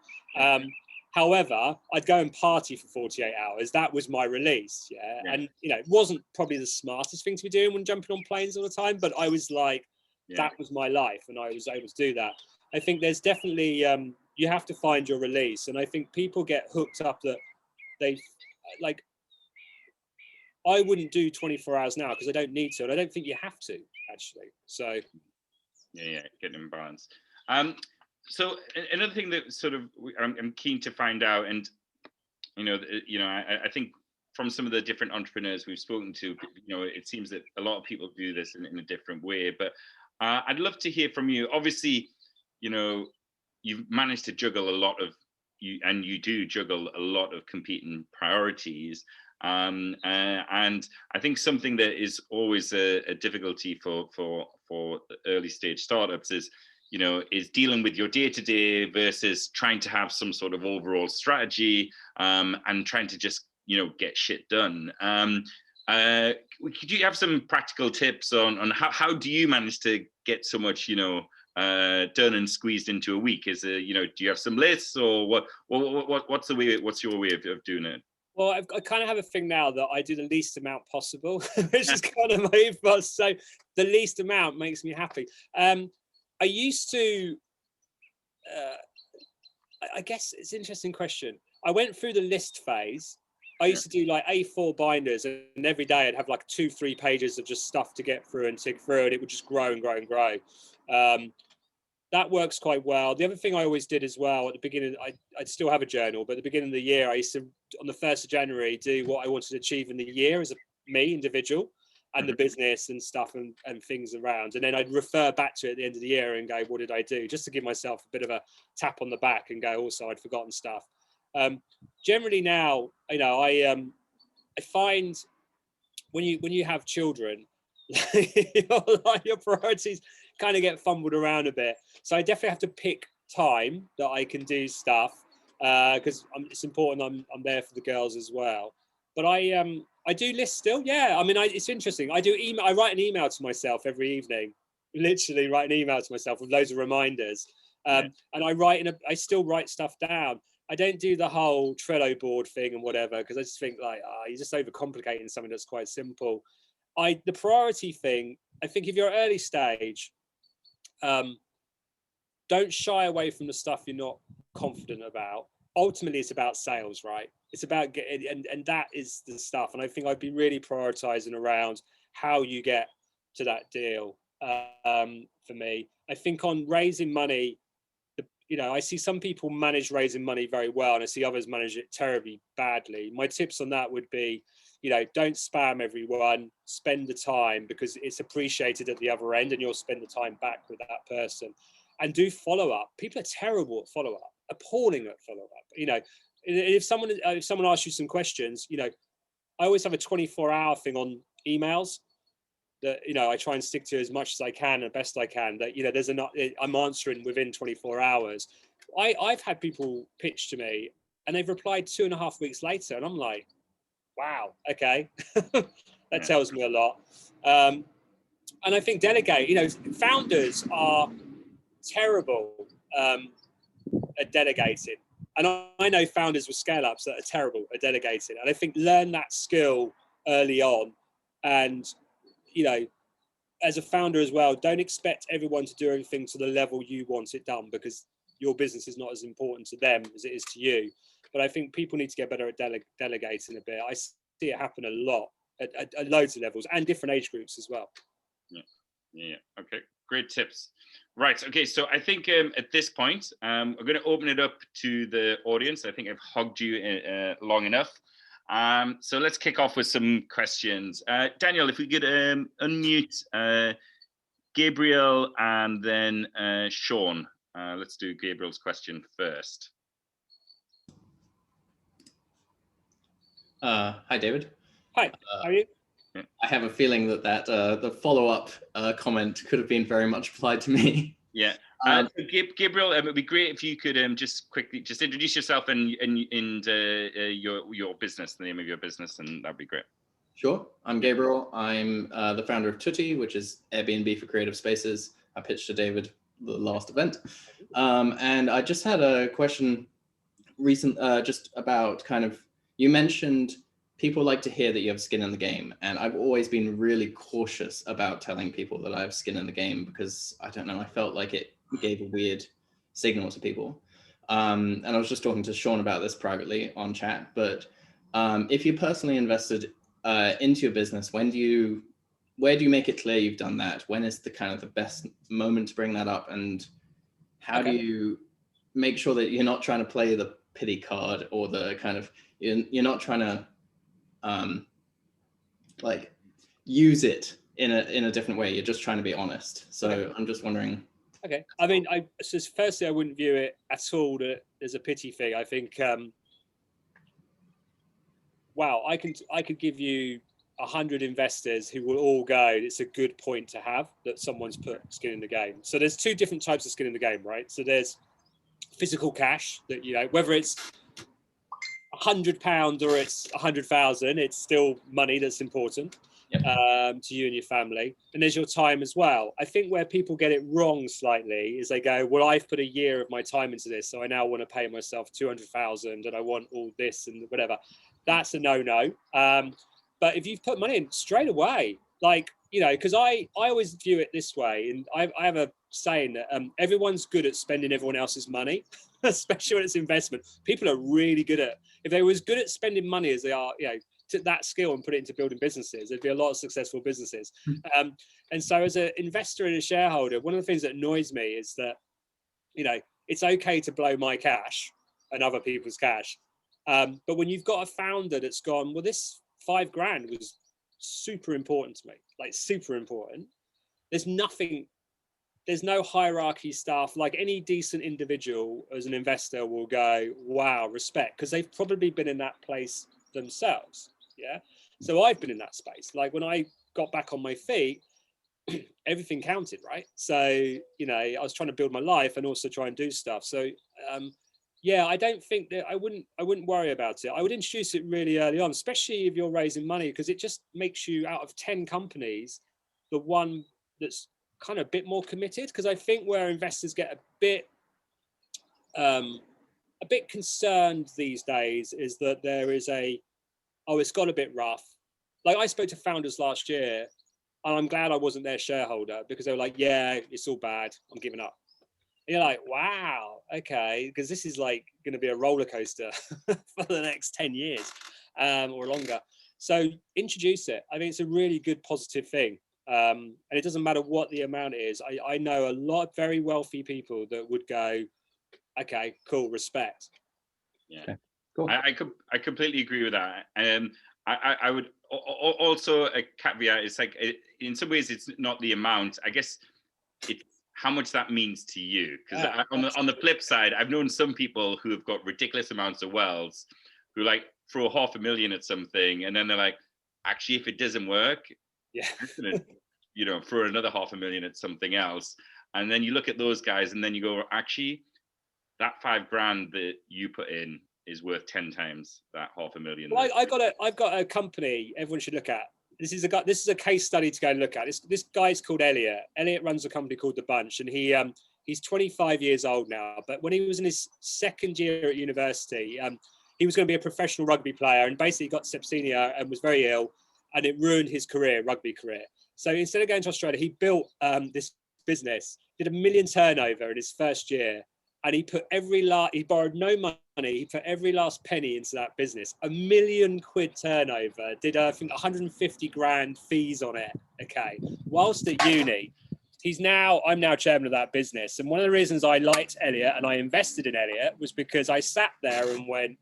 However, I'd go and party for 48 hours. That was my release, yeah? And, you know, it wasn't probably the smartest thing to be doing when jumping on planes all the time, but I was like, that was my life, and I was able to do that. I think there's definitely, you have to find your release. And I think people get hooked up that they, like, I wouldn't do 24 hours now because I don't need to, and I don't think you have to, actually. So, getting in balance. So another thing that sort of I'm keen to find out, and you know, I think from some of the different entrepreneurs we've spoken to, you know, it seems that a lot of people do this in a different way. But I'd love to hear from you. Obviously, you know, you've managed to juggle a lot of you do juggle a lot of competing priorities. And I think something that is always a difficulty for early stage startups is, you know, is dealing with your day-to-day versus trying to have some sort of overall strategy, and trying to just, you know, get shit done. Could you have some practical tips on how do you manage to get so much, you know, done and squeezed into a week? Is it, you know, do you have some lists, or what's your way of doing it? Well, I kind of have a thing now that I do the least amount possible, which is kind of my ethos. So the least amount makes me happy. I used to, I guess it's an interesting question. I went through the list phase. I used to do like A4 binders, and every day I'd have like 2-3 pages of just stuff to get through and tick through, and it would just grow and grow and grow. That works quite well. The other thing I always did as well at the beginning, I'd still have a journal, but at the beginning of the year, I used to, on the 1st of January, do what I wanted to achieve in the year as me, individual, and the business and stuff and things around. And then I'd refer back to it at the end of the year and go, what did I do? Just to give myself a bit of a tap on the back and go, also, I'd forgotten stuff. Generally now, you know, I find when you have children, your priorities kind of get fumbled around a bit. So I definitely have to pick time that I can do stuff, because it's important I'm there for the girls as well. But I I do list still. Yeah. I mean, it's interesting. I do email. I write an email to myself every evening, literally write an email to myself with loads of reminders. And I still write stuff down. I don't do the whole Trello board thing and whatever, because I just think like, you're just overcomplicating something that's quite simple. The priority thing, I think if you're early stage, don't shy away from the stuff you're not confident about. Ultimately, it's about sales, right? It's about getting, and that is the stuff. And I think I'd be really prioritizing around how you get to that deal. For me, I think on raising money, I see some people manage raising money very well, and I see others manage it terribly badly. My tips on that would be, don't spam everyone, spend the time, because it's appreciated at the other end, and you'll spend the time back with that person. And do follow up. People are terrible at follow up, appalling at follow up. If someone asks you some questions, I always have a 24-hour thing on emails that I try and stick to as much as I can and best I can. That I'm answering within 24 hours. I've had people pitch to me and they've replied 2.5 weeks later, and I'm like, wow, okay, that tells me a lot. And I think delegate. Founders are terrible at delegating, and I know founders with scale ups that are terrible at delegating. And I think learn that skill early on, and as a founder as well, don't expect everyone to do everything to the level you want it done, because your business is not as important to them as it is to you. But I think people need to get better at delegating a bit. I see it happen a lot at loads of levels and different age groups as well. Yeah. Okay. Great tips. Right. Okay. So I think at this point, I'm going to open it up to the audience. I think I've hogged you long enough. So let's kick off with some questions. Daniel, if we could unmute Gabriel and then Sean. Let's do Gabriel's question first. Hi, David. Hi, how are you? I have a feeling that the follow-up comment could have been very much applied to me. Yeah. Gabriel, it would be great if you could just quickly introduce yourself and your business, the name of your business, and that'd be great. Sure. I'm Gabriel. I'm the founder of Tutti, which is Airbnb for creative spaces. I pitched to David the last event. And I just had a question just about you mentioned people like to hear that you have skin in the game. And I've always been really cautious about telling people that I have skin in the game, because I don't know, I felt like it gave a weird signal to people. And I was just talking to Sean about this privately on chat, but if you personally invested into your business, where do you make it clear you've done that? When is the best moment to bring that up? And how do you make sure that you're not trying to play the pity card, or you're not trying to use it in a different way? You're just trying to be honest. So I'm just wondering. Okay. I mean, firstly, I wouldn't view it at all that there's a pity thing. I think, wow, I could give you 100 investors who will all go, it's a good point to have that someone's put skin in the game. So there's two different types of skin in the game, right? So there's physical cash that, whether it's £100 or it's 100,000, it's still money that's important. To you and your family. And there's your time as well. I think where people get it wrong slightly is they go, well, I've put a year of my time into this, so I now want to pay myself 200,000 and I want all this and whatever. That's a no-no. But if you've put money in straight away, because I always view it this way, and I have a saying that everyone's good at spending everyone else's money, especially when it's investment. People are really good at, if they were as good at spending money as they are, to that skill and put it into building businesses, there'd be a lot of successful businesses. And so as an investor and a shareholder, one of the things that annoys me is that, it's okay to blow my cash and other people's cash. But when you've got a founder that's gone, well, this $5,000 was super important to me, super important. There's no hierarchy stuff. Like any decent individual as an investor will go, wow, respect, because they've probably been in that place themselves. Yeah. So I've been in that space. Like when I got back on my feet, everything counted, right? So, I was trying to build my life and also try and do stuff. So, Yeah, I don't think that I wouldn't worry about it. I would introduce it really early on, especially if you're raising money, because it just makes you, out of 10 companies, the one that's kind of a bit more committed. Because I think where investors get a bit concerned these days is that there is it's got a bit rough. Like, I spoke to founders last year, and I'm glad I wasn't their shareholder, because they were like, yeah, it's all bad, I'm giving up. And you're like, wow, okay, because this is like going to be a roller coaster for the next 10 years or longer. So introduce it. I mean, it's a really good positive thing. And it doesn't matter what the amount is. I know a lot of very wealthy people that would go, okay, cool, respect. Yeah, okay, cool. I completely agree with that. I would also, a caveat is like, in some ways it's not the amount, I guess it's how much that means to you. Because on the flip side, I've known some people who have got ridiculous amounts of wealth who like throw $500,000 at something, and then they're like, actually, if it doesn't work, yeah, I'm gonna, throw another $500,000 at something else. And then you look at those guys, and then you go, actually, that $5,000 that you put in is worth 10 times that $500,000. Well, I've got a company everyone should look at. This is a case study to go and look at. This guy's called Elliot. Elliot runs a company called The Bunch, and he's 25 years old now. But when he was in his second year at university, he was going to be a professional rugby player, and basically got septicemia and was very ill, and it ruined his rugby career. So instead of going to Australia, he built this business, did $1 million turnover in his first year. And he borrowed no money. He put every last penny into that business. £1 million turnover. Did I think 150 grand fees on it? Okay. Whilst at uni, I'm now chairman of that business. And one of the reasons I liked Elliot and I invested in Elliot was because I sat there and went,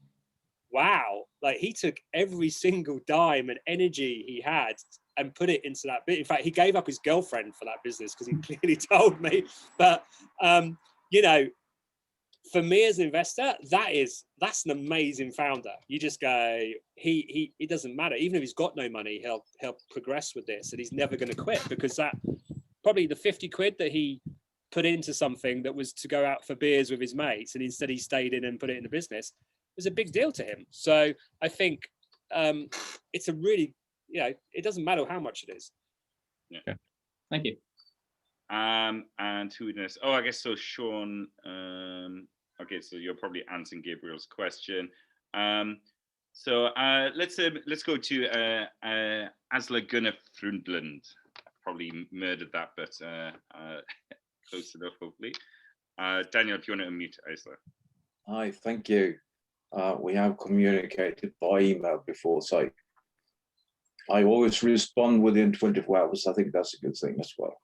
wow, like he took every single dime and energy he had and put it into that bit. In fact, he gave up his girlfriend for that business because he clearly told me. But for me as an investor, that's an amazing founder. You just go, it doesn't matter. Even if he's got no money, he'll progress with this, and he's never going to quit, because that probably the 50 quid that he put into something that was to go out for beers with his mates, and instead he stayed in and put it in the business, was a big deal to him. So I think it's a really, it doesn't matter how much it is. Yeah. Okay. Thank you. And who knows? Oh, I guess so. Sean. Okay, so you're probably answering Gabriel's question. So let's go to Asla Gunnar Frundlund. Probably murdered that, but close enough, hopefully. Daniel, if you want to unmute Asla. Hi, thank you. We have communicated by email before, so I always respond within 24 hours. I think that's a good thing as well.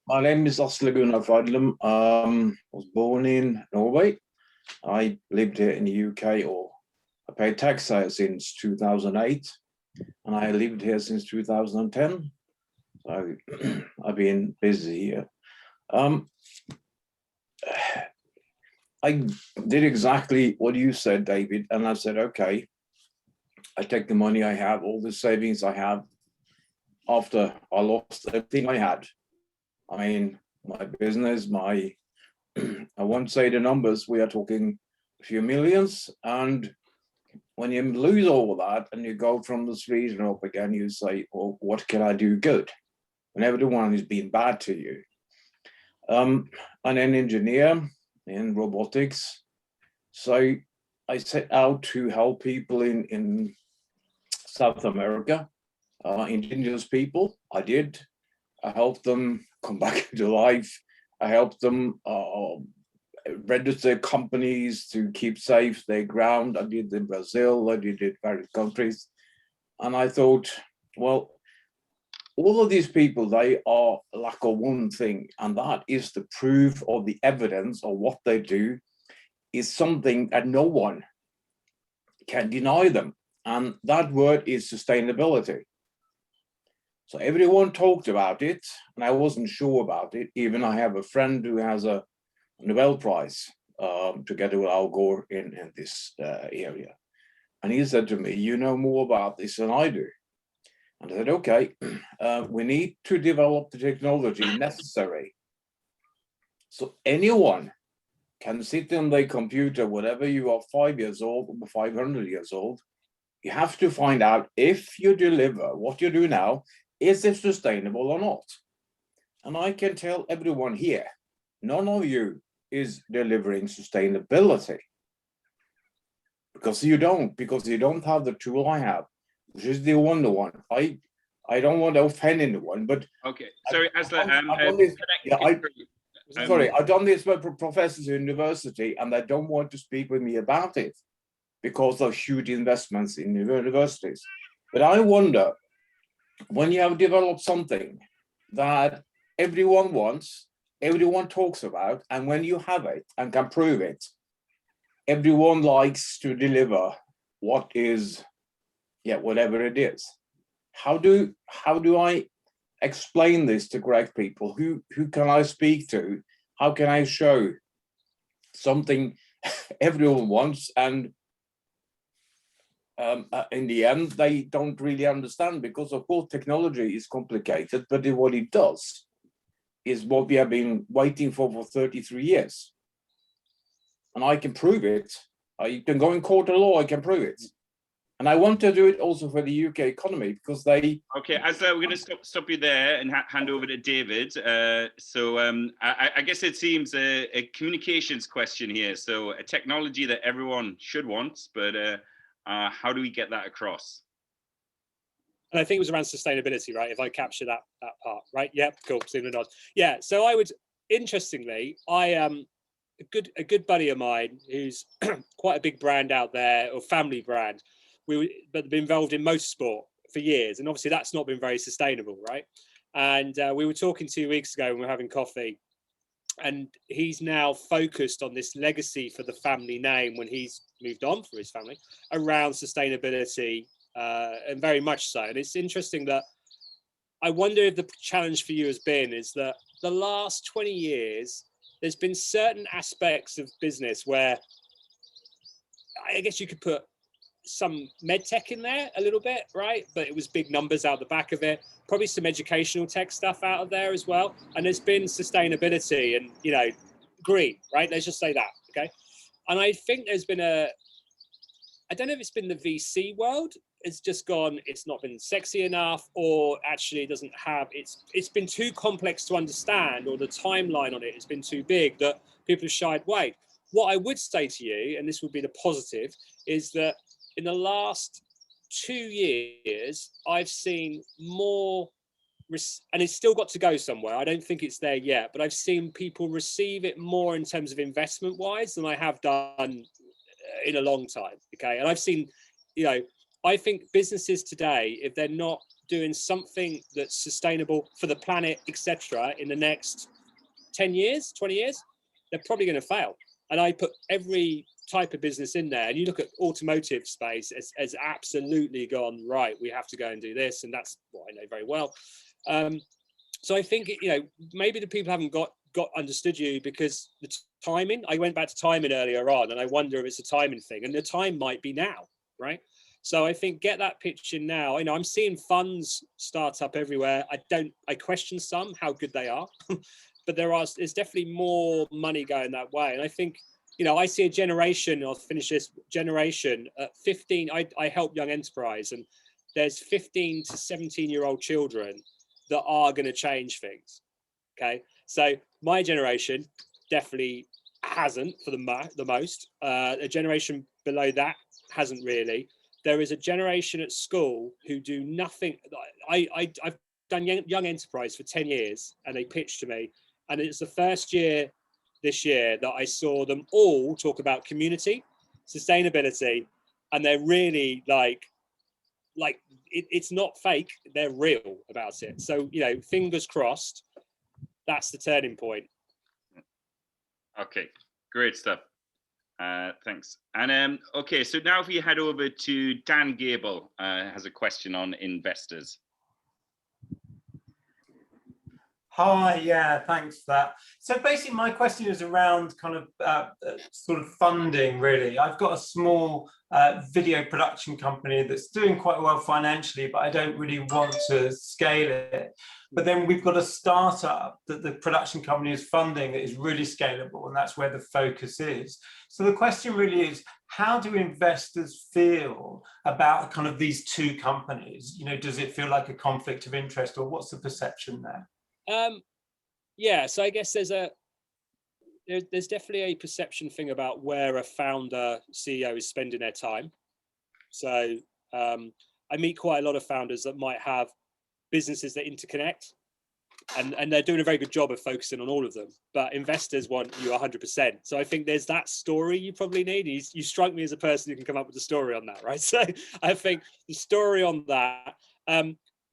My name is Asla Gunnar Frundlund. Was born in Norway. I lived here in the UK, or I paid tax here since 2008, and I lived here since 2010. So I've been busy here. I did exactly what you said, David, and I said, okay, I take the money I have, all the savings I have, after I lost everything I had. I mean, my business, I won't say the numbers, we are talking a few millions. And when you lose all that and you go from the street and up again, you say, well, what can I do good? And everyone is being bad to you. I'm an engineer in robotics. So I set out to help people in South America. Indigenous people, I did. I helped them come back to life. I helped them register companies to keep safe their ground. I did in Brazil, I did in various countries. And I thought, well, all of these people, they are lack of one thing, and that is the proof or the evidence of what they do is something that no one can deny them. And that word is sustainability. So everyone talked about it, and I wasn't sure about it. Even I have a friend who has a Nobel Prize together with Al Gore in this area. And he said to me, you know more about this than I do. And I said, okay, we need to develop the technology necessary so anyone can sit on their computer, whatever you are, 5 years old or 500 years old, you have to find out if you deliver what you do now, is it sustainable or not? And I can tell everyone here, none of you is delivering sustainability. Because you don't have the tool I have, which is the Wonder One. I don't want to offend anyone, but okay. Sorry, Asla. Sorry, I've done this with professors in university, and they don't want to speak with me about it because of huge investments in universities. But I wonder, when you have developed something that everyone wants, everyone talks about, and when you have it and can prove it, everyone likes to deliver what is, whatever it is. How do I explain this to correct people? Who can I speak to? How can I show something everyone wants, and in the end they don't really understand, because of course technology is complicated, but what it does is what we have been waiting for 33 years. And I can prove it. I can go in court of law, I can prove it. And I want to do it also for the UK economy, because they... Okay, Asla, we're going to stop you there and hand over to David. I guess it seems a communications question here. So a technology that everyone should want, but how do we get that across? And I think it was around sustainability, right? If I capture that part, right? Yep, cool. Seeing a nod. Yeah. So I would, interestingly, a good buddy of mine who's quite a big brand out there, or family brand, but been involved in motorsport for years, and obviously that's not been very sustainable, right? And we were talking 2 weeks ago when we were having coffee, and he's now focused on this legacy for the family name when he's moved on for his family around sustainability, and very much so. And it's interesting that I wonder if the challenge for you has been is that the last 20 years, there's been certain aspects of business where I guess you could put some med tech in there a little bit, right? But it was big numbers out the back of it, probably some educational tech stuff out of there as well. And there's been sustainability and, green, right? Let's just say that, okay? And I think there's been I don't know if it's been the VC world, it's just gone, it's not been sexy enough, or actually it doesn't have, it's been too complex to understand, or the timeline on it has been too big that people have shied away. What I would say to you, and this would be the positive, is that in the last 2 years, I've seen more, and it's still got to go somewhere. I don't think it's there yet, but I've seen people receive it more in terms of investment wise than I have done in a long time. Okay. And I've seen, I think businesses today, if they're not doing something that's sustainable for the planet, etc., in the next 10 years, 20 years, they're probably going to fail. And I put every type of business in there, and you look at automotive space as absolutely gone, right, we have to go and do this, and that's what I know very well. So I think maybe the people haven't got understood you because the timing. I went back to timing earlier on, and I wonder if it's a timing thing, and the time might be now, right? So I think get that pitch in now. I'm seeing funds start up everywhere. I question some how good they are, but there's definitely more money going that way, and I think. I see a generation, I'll finish this generation at 15, I help young enterprise, and there's 15 to 17-year-old children that are going to change things. Okay. So my generation definitely hasn't for the most. A generation below that hasn't really. There is a generation at school who do nothing. I've done young enterprise for 10 years, and they pitched to me, and it's the first year this year that I saw them all talk about community, sustainability, and they're really like it's not fake, they're real about it. So, fingers crossed, that's the turning point. Okay, great stuff. Thanks. And okay, so now if we head over to Dan Gable, has a question on investors. Hi, yeah, thanks for that. So basically my question is around kind of sort of funding, really. I've got a small video production company that's doing quite well financially, but I don't really want to scale it. But then we've got a startup that the production company is funding that is really scalable, and that's where the focus is. So the question really is, how do investors feel about kind of these two companies? You know, does it feel like a conflict of interest, or what's the perception there? Yeah, so I guess there's definitely a perception thing about where a founder CEO is spending their time. So I meet quite a lot of founders that might have businesses that interconnect, and they're doing a very good job of focusing on all of them, but investors want you 100%. So I think there's that story you probably need. You strike me as a person who can come up with a story on that, right? So I think the story on that,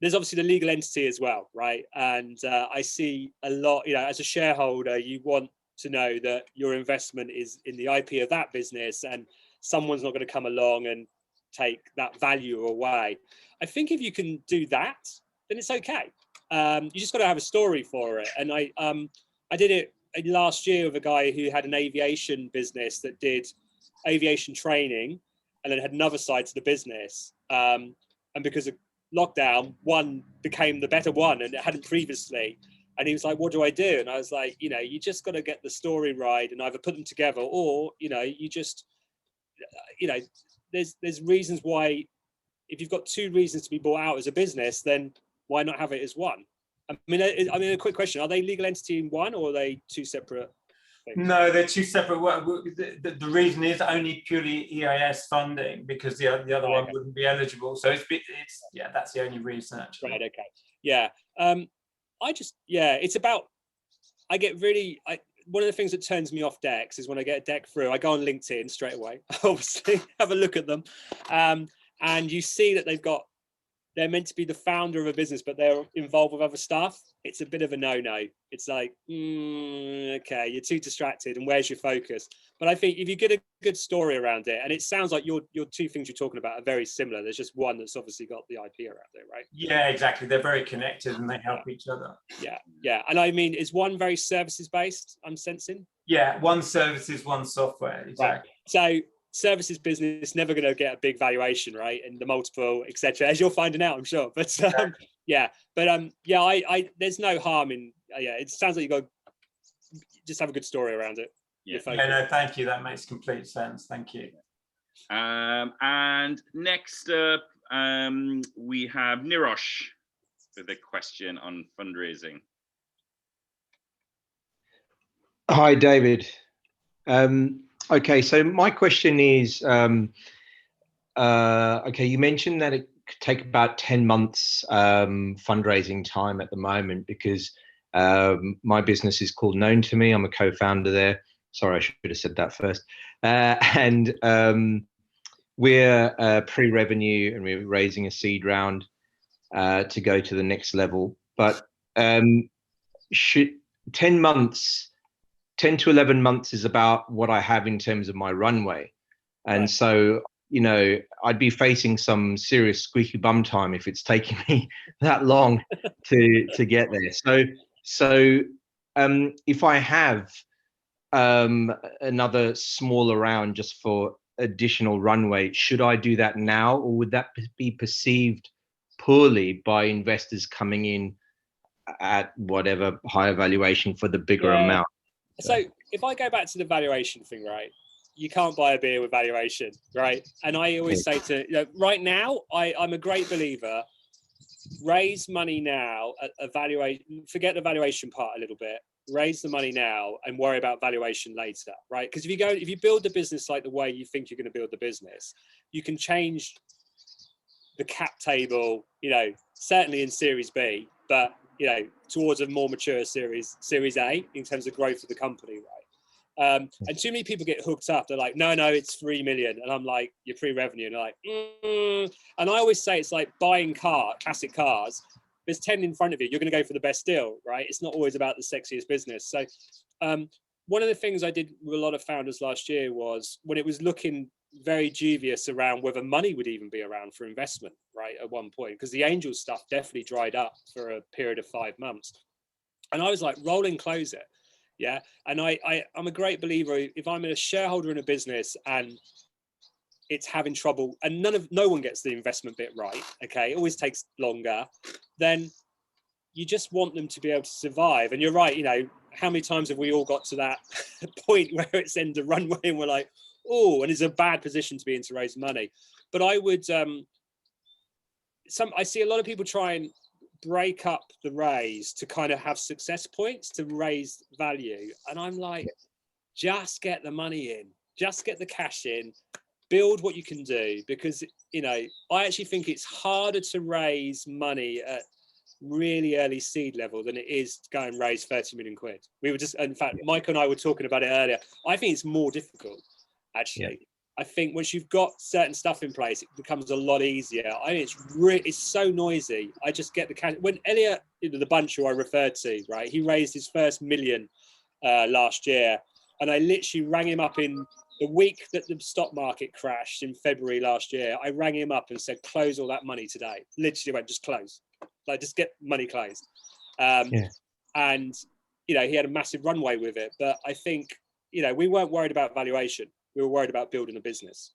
there's obviously the legal entity as well, right? And I see a lot, you know, as a shareholder, you want to know that your investment is in the IP of that business, and someone's not going to come along and take that value away. I think if you can do that, then it's okay. You just got to have a story for it. And I did it last year with a guy who had an aviation business that did aviation training, and then had another side to the business. And because of lockdown, one became the better one, and it hadn't previously. And he was like, what do I do? And I was like, you know, you just got to get the story right and either put them together, or, you know, you just, you know, there's reasons why, if you've got two reasons to be bought out as a business, then why not have it as one? I mean, a quick question: are they legal entity in one, or are they two separate things? No, they're two separate. The reason is only purely EIS funding, because the other one wouldn't be eligible. So it's yeah, that's the only reason, actually. Right. Okay. Yeah. It's about, one of the things that turns me off decks is when I get a deck through, I go on LinkedIn straight away, obviously, have a look at them. And you see that they're meant to be the founder of a business, but they're involved with other stuff. It's a bit of a no-no. It's like, okay, you're too distracted, and where's your focus? But I think if you get a good story around it, and it sounds like your two things you're talking about are very similar. There's just one that's obviously got the IP around it, right? Yeah, exactly. They're very connected, and they help each other. Yeah. And I mean, is one very services-based, I'm sensing? Yeah, one services, one software, exactly. Right. So services business never going to get a big valuation, right? And the multiple, etc., as you're finding out, I'm sure. But there's no harm in. It sounds like you got just have a good story around it. Yeah, no, thank you. That makes complete sense. Thank you. And next up, we have Nirosh with a question on fundraising. Hi, David. Okay, so my question is, okay, you mentioned that it could take about 10 months fundraising time at the moment, because my business is called Known to Me. I'm a co-founder there. Sorry, I should have said that first. And we're pre-revenue, and we're raising a seed round to go to the next level. But 10 to 11 months is about what I have in terms of my runway. And so, you know, I'd be facing some serious squeaky bum time if it's taking me that long to get there. So if I have another smaller round just for additional runway, should I do that now, or would that be perceived poorly by investors coming in at whatever higher valuation for the bigger amount? So if I go back to the valuation thing, right, you can't buy a beer with valuation, right? And I always say right now, I'm a great believer, raise money now, forget the valuation part a little bit, raise the money now and worry about valuation later, right? Because if you build the business like the way you think you're going to build the business, you can change the cap table, you know, certainly in Series B, but you know, towards a more mature Series A in terms of growth of the company, right? And too many people get hooked up. They're like, no, it's 3 million. And I'm like, you're pre-revenue. And they're like, And I always say it's like buying classic cars. There's 10 in front of you. You're going to go for the best deal, right? It's not always about the sexiest business. So one of the things I did with a lot of founders last year was when it was looking very dubious around whether money would even be around for investment, right, at one point, because the angel stuff definitely dried up for a period of 5 months. And I was like, roll and close it. Yeah. And I'm a great believer. If I'm a shareholder in a business and it's having trouble and no one gets the investment bit right, okay, it always takes longer, then you just want them to be able to survive. And you're right, you know, how many times have we all got to that point where it's end of runway and we're like, oh, and it's a bad position to be in to raise money. But I would, I see a lot of people try and break up the raise to kind of have success points to raise value. And I'm like, just get the money in, just get the cash in, build what you can do. Because, you know, I actually think it's harder to raise money at really early seed level than it is to go and raise 30 million quid. We were just, in fact, Mike and I were talking about it earlier. I think it's more difficult, actually. Yeah. I think once you've got certain stuff in place, it becomes a lot easier. I think it's so noisy. I just get the cash. When Elliot, the bunch who I referred to, right, he raised his first million last year, and I literally rang him up in the week that the stock market crashed in February last year. I rang him up and said, close all that money today. Literally went, just close. Like, just get money closed. And, you know, he had a massive runway with it. But I think, you know, we weren't worried about valuation. We were worried about building a business.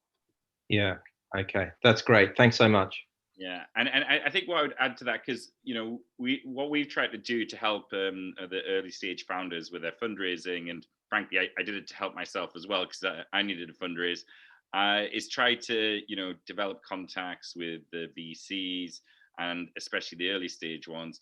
Yeah. Okay. That's great. Thanks so much. Yeah. And I think what I would add to that, because, you know, what we've tried to do to help the early stage founders with their fundraising, and frankly, I did it to help myself as well, because I needed a fundraise, is try to, you know, develop contacts with the VCs, and especially the early stage ones.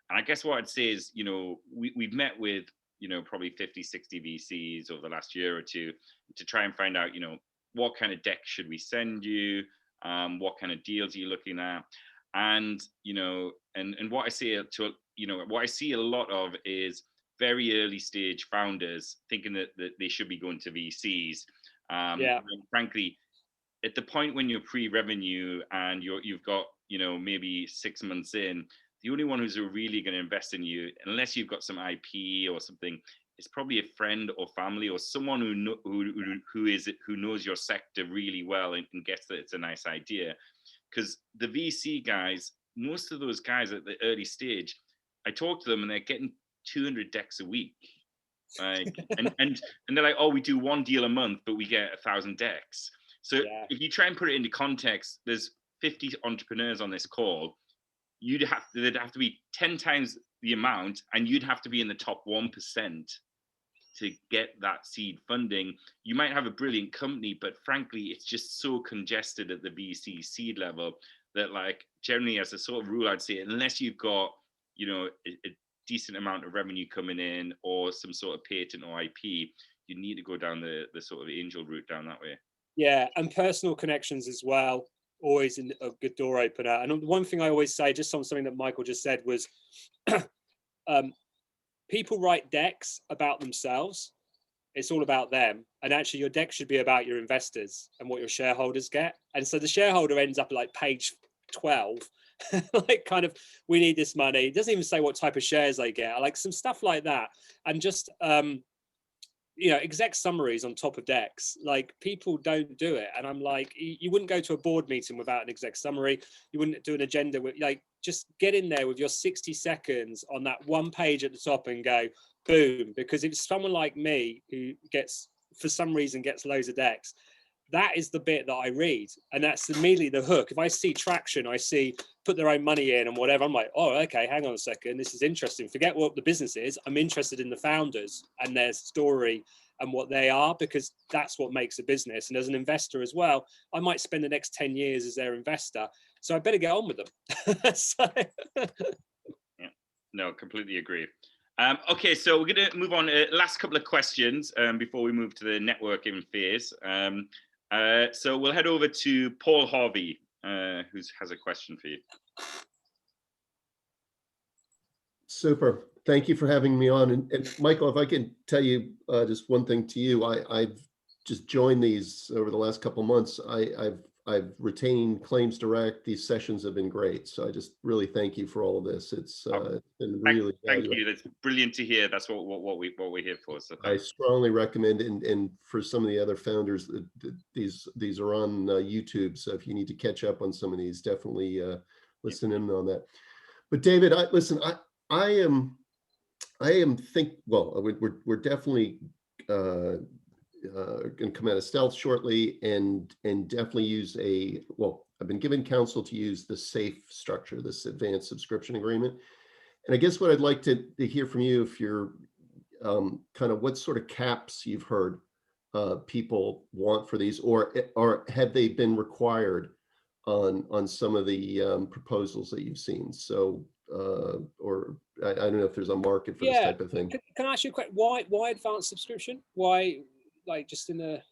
And I guess what I'd say is, you know, we've met with, you know, probably 50, 60 VCs over the last year or two to try and find out, you know, what kind of deck should we send you? What kind of deals are you looking at? And, you know, and what I say to, you know, what I see a lot of is very early stage founders thinking that they should be going to VCs. And frankly, at the point when you're pre-revenue and you've got, you know, maybe 6 months in, the only one who's really going to invest in you, unless you've got some IP or something, is probably a friend or family or someone who knows your sector really well and gets that it's a nice idea. Because the VC guys, most of those guys at the early stage, I talk to them and they're getting 200 decks a week. and they're like, oh, we do one deal a month, but we get 1,000 decks. So if you try and put it into context, there's 50 entrepreneurs on this call. There'd have to be 10 times the amount, and you'd have to be in the top 1% to get that seed funding. You might have a brilliant company, but frankly, it's just so congested at the VC seed level that, like, generally as a sort of rule, I'd say, unless you've got, you know, a decent amount of revenue coming in or some sort of patent or IP, you need to go down the sort of angel route down that way. Yeah, and personal connections as well, always a good door opener. And one thing I always say, just on something that Michael just said, was people write decks about themselves. It's all about them. And actually your deck should be about your investors and what your shareholders get. And so the shareholder ends up at like page 12, like kind of, we need this money. It doesn't even say what type of shares they get, like some stuff like that. And just, you know, exec summaries on top of decks, like people don't do it. And I'm like, you wouldn't go to a board meeting without an exec summary. You wouldn't do an agenda with, like, just get in there with your 60 seconds on that one page at the top and go, boom. Because if it's someone like me who gets, for some reason, gets loads of decks, that is the bit that I read. And that's immediately the hook. If I see traction, I see put their own money in and whatever, I'm like, oh, okay, hang on a second. This is interesting. Forget what the business is. I'm interested in the founders and their story and what they are, because that's what makes a business. And as an investor as well, I might spend the next 10 years as their investor. So I better get on with them. Yeah, no, completely agree. Okay, so we're going to move on. Last couple of questions before we move to the networking phase. So we'll head over to Paul Harvey, who has a question for you. Super. Thank you for having me on. And Michael, if I can tell you just one thing to you, I've just joined these over the last couple of months. I've retained Claims Direct. These sessions have been great. So I just really thank you for all of this. It's been really thank you. That's brilliant to hear. That's what we're here for. So I strongly recommend, and for some of the other founders, these are on YouTube. So if you need to catch up on some of these, definitely listen in on that. But David, I am Well, we're definitely going to come out of stealth shortly, and definitely use I've been given counsel to use the SAFE structure, this advanced subscription agreement. And I guess what I'd like to hear from you, if you're kind of what sort of caps you've heard people want for these, or have they been required on some of the proposals that you've seen? So, or I don't know if there's a market for this type of thing. Can I ask you a question? Why advanced subscription? Why, like, just in the...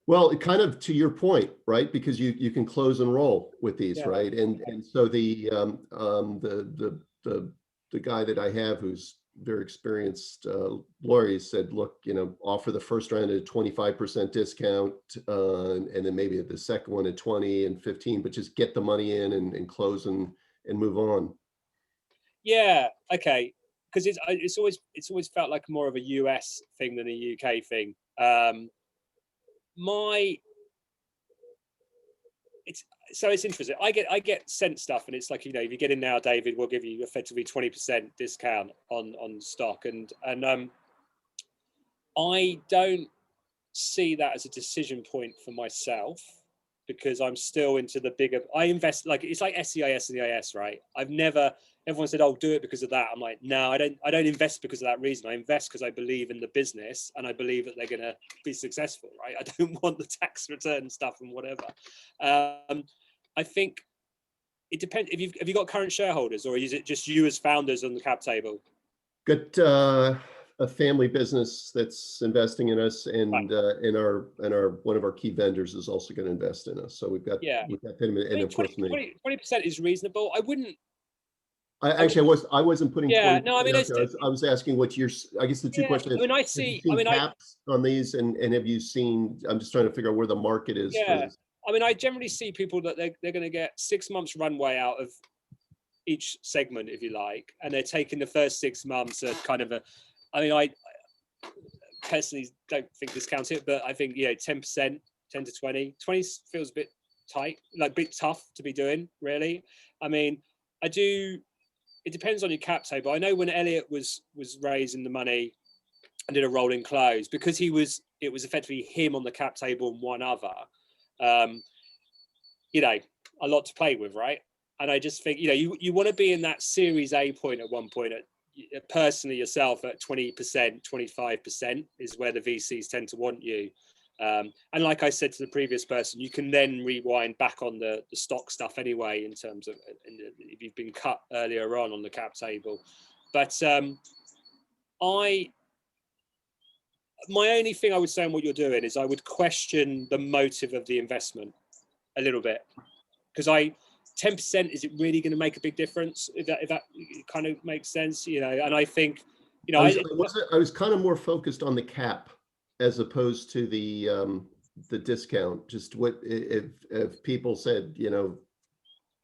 Well, it kind of to your point, right? Because you can close and roll with these, right? And so the guy that I have, who's very experienced lawyer, said, look, offer the first round at a 25% discount, and then maybe the second one at 20 and 15, but just get the money in and close and move on. Yeah, okay, because it's always felt like more of a US thing than a UK thing. It's interesting. I get sent stuff, and it's like, if you get in now, David, we'll give you effectively 20% discount on stock, and I don't see that as a decision point for myself, because I'm still into the bigger. I invest, like, it's like SEIS and EIS, right? Everyone said, "Oh, do it because of that." I'm like, no, I don't invest because of that reason. I invest because I believe in the business and I believe that they're going to be successful, right? I don't want the tax return stuff and whatever. I think it depends. Have you got current shareholders, or is it just you as founders on the cap table? Got a family business that's investing in us, and one of our key vendors is also going to invest in us. So we've got them, and of course 20% is reasonable. I wouldn't. I wasn't putting. Yeah, no, I mean, I was asking what I guess the two questions. I mean, caps on these, and have you seen? I'm just trying to figure out where the market is. Yeah, I mean, I generally see people that they're going to get 6 months runway out of each segment, if you like, and they're taking the first 6 months at kind of I mean, I personally don't think discount it, but I think 10%, 10 to 20 feels a bit tight, like a bit tough to be doing, really. I mean, it depends on your cap table. I know when Elliot was raising the money and did a rolling close, because it was effectively him on the cap table and one other, a lot to play with, right? And I just think, you want to be in that Series A point at one point, personally yourself at 20%, 25% is where the VCs tend to want you. And like I said to the previous person, you can then rewind back on the stock stuff anyway, in terms of if you've been cut earlier on the cap table. But my only thing I would say on what you're doing is I would question the motive of the investment a little bit, because 10%, is it really going to make a big difference? If that kind of makes sense, and I think, I was kind of more focused on the cap as opposed to the discount. Just what if people said,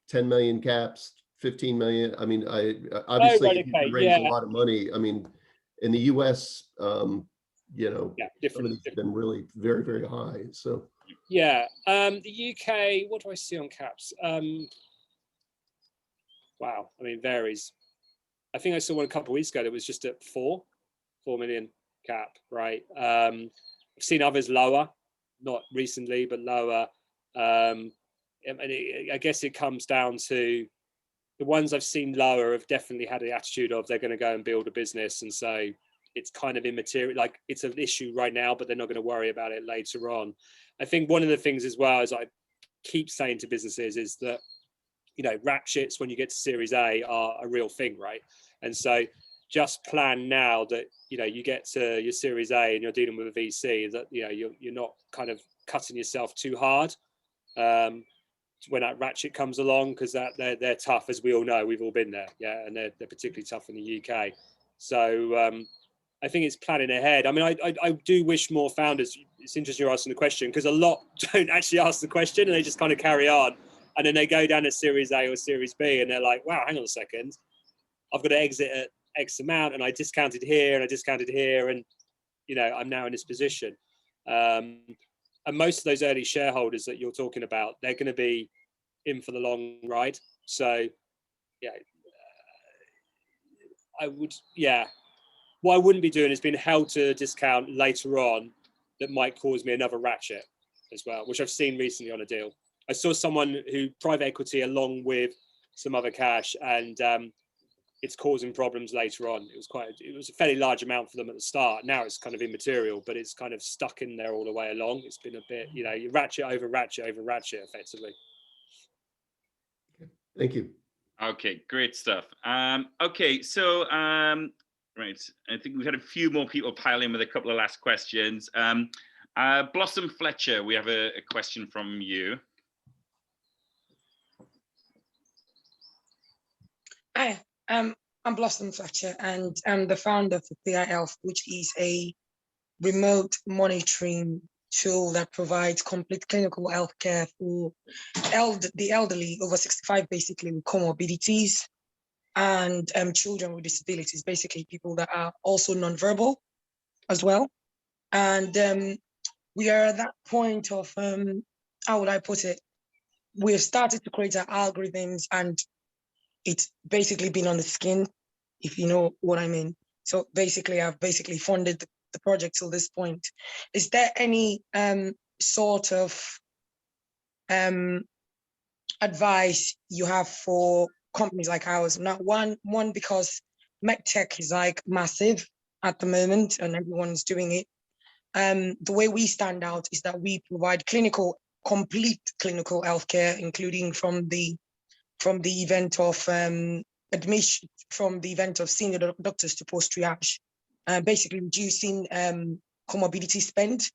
10 million caps, 15 million. I mean, obviously you raise a lot of money. I mean, in the US, some of these have been really very, very high. So the UK, what do I see on caps? Wow, I mean, varies. I think I saw one a couple of weeks ago that was just at 4 million cap, right? I've seen others lower, not recently, but lower. And I guess it comes down to the ones I've seen lower have definitely had the attitude of they're going to go and build a business, and so it's kind of immaterial. Like, it's an issue right now, but they're not going to worry about it later on. I think one of the things as well, as I keep saying to businesses, is that ratchets when you get to Series A are a real thing, right? And so just plan now that you get to your Series A and you're dealing with a VC, that you're not kind of cutting yourself too hard when that ratchet comes along, because they're tough, as we all know. We've all been there, and they're particularly tough in the UK. So I think it's planning ahead. I mean, I do wish more founders. It's interesting you're asking the question, because a lot don't actually ask the question and they just kind of carry on. And then they go down to Series A or Series B and they're like, wow, hang on a second. I've got to exit at X amount, and I discounted here and I discounted here, and I'm now in this position. And most of those early shareholders that you're talking about, they're going to be in for the long ride. So I would, what I wouldn't be doing is being held to a discount later on that might cause me another ratchet as well, which I've seen recently on a deal. I saw someone who private equity along with some other cash, and it's causing problems later on. It was a fairly large amount for them at the start. Now it's kind of immaterial, but it's kind of stuck in there all the way along. It's been a bit, you know, you ratchet over ratchet over ratchet effectively. Thank you. Okay, great stuff. Okay, so right, I think we've had a few more people pile in with a couple of last questions. Blossom Fletcher, we have a question from you. Hi, I'm Blossom Fletcher, and I'm the founder for PI Health, which is a remote monitoring tool that provides complete clinical health care for the elderly over 65, basically with comorbidities, and children with disabilities, basically people that are also nonverbal as well. And we are at that point of, how would I put it? We've started to create our algorithms, and it's basically been on the skin, if you know what I mean. So basically, I've basically funded the project till this point. Is there any sort of advice you have for companies like ours? Not one because medtech is like massive at the moment and everyone's doing it. The way we stand out is that we provide complete clinical healthcare, including from the event of admission, from the event of senior doctors to post triage, basically reducing comorbidity spend,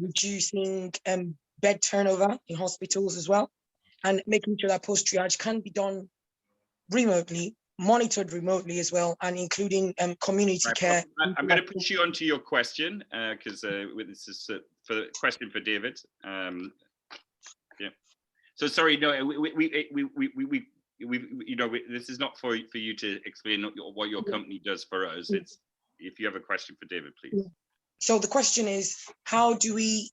reducing bed turnover in hospitals as well, and making sure that post triage can be done remotely, monitored remotely as well, and including community care. I'm going to put you onto your question because this is for a question for David. Yeah. So sorry, no, we you know, this is not for you to explain what your company does for us. It's if you have a question for David, please. So the question is, how do we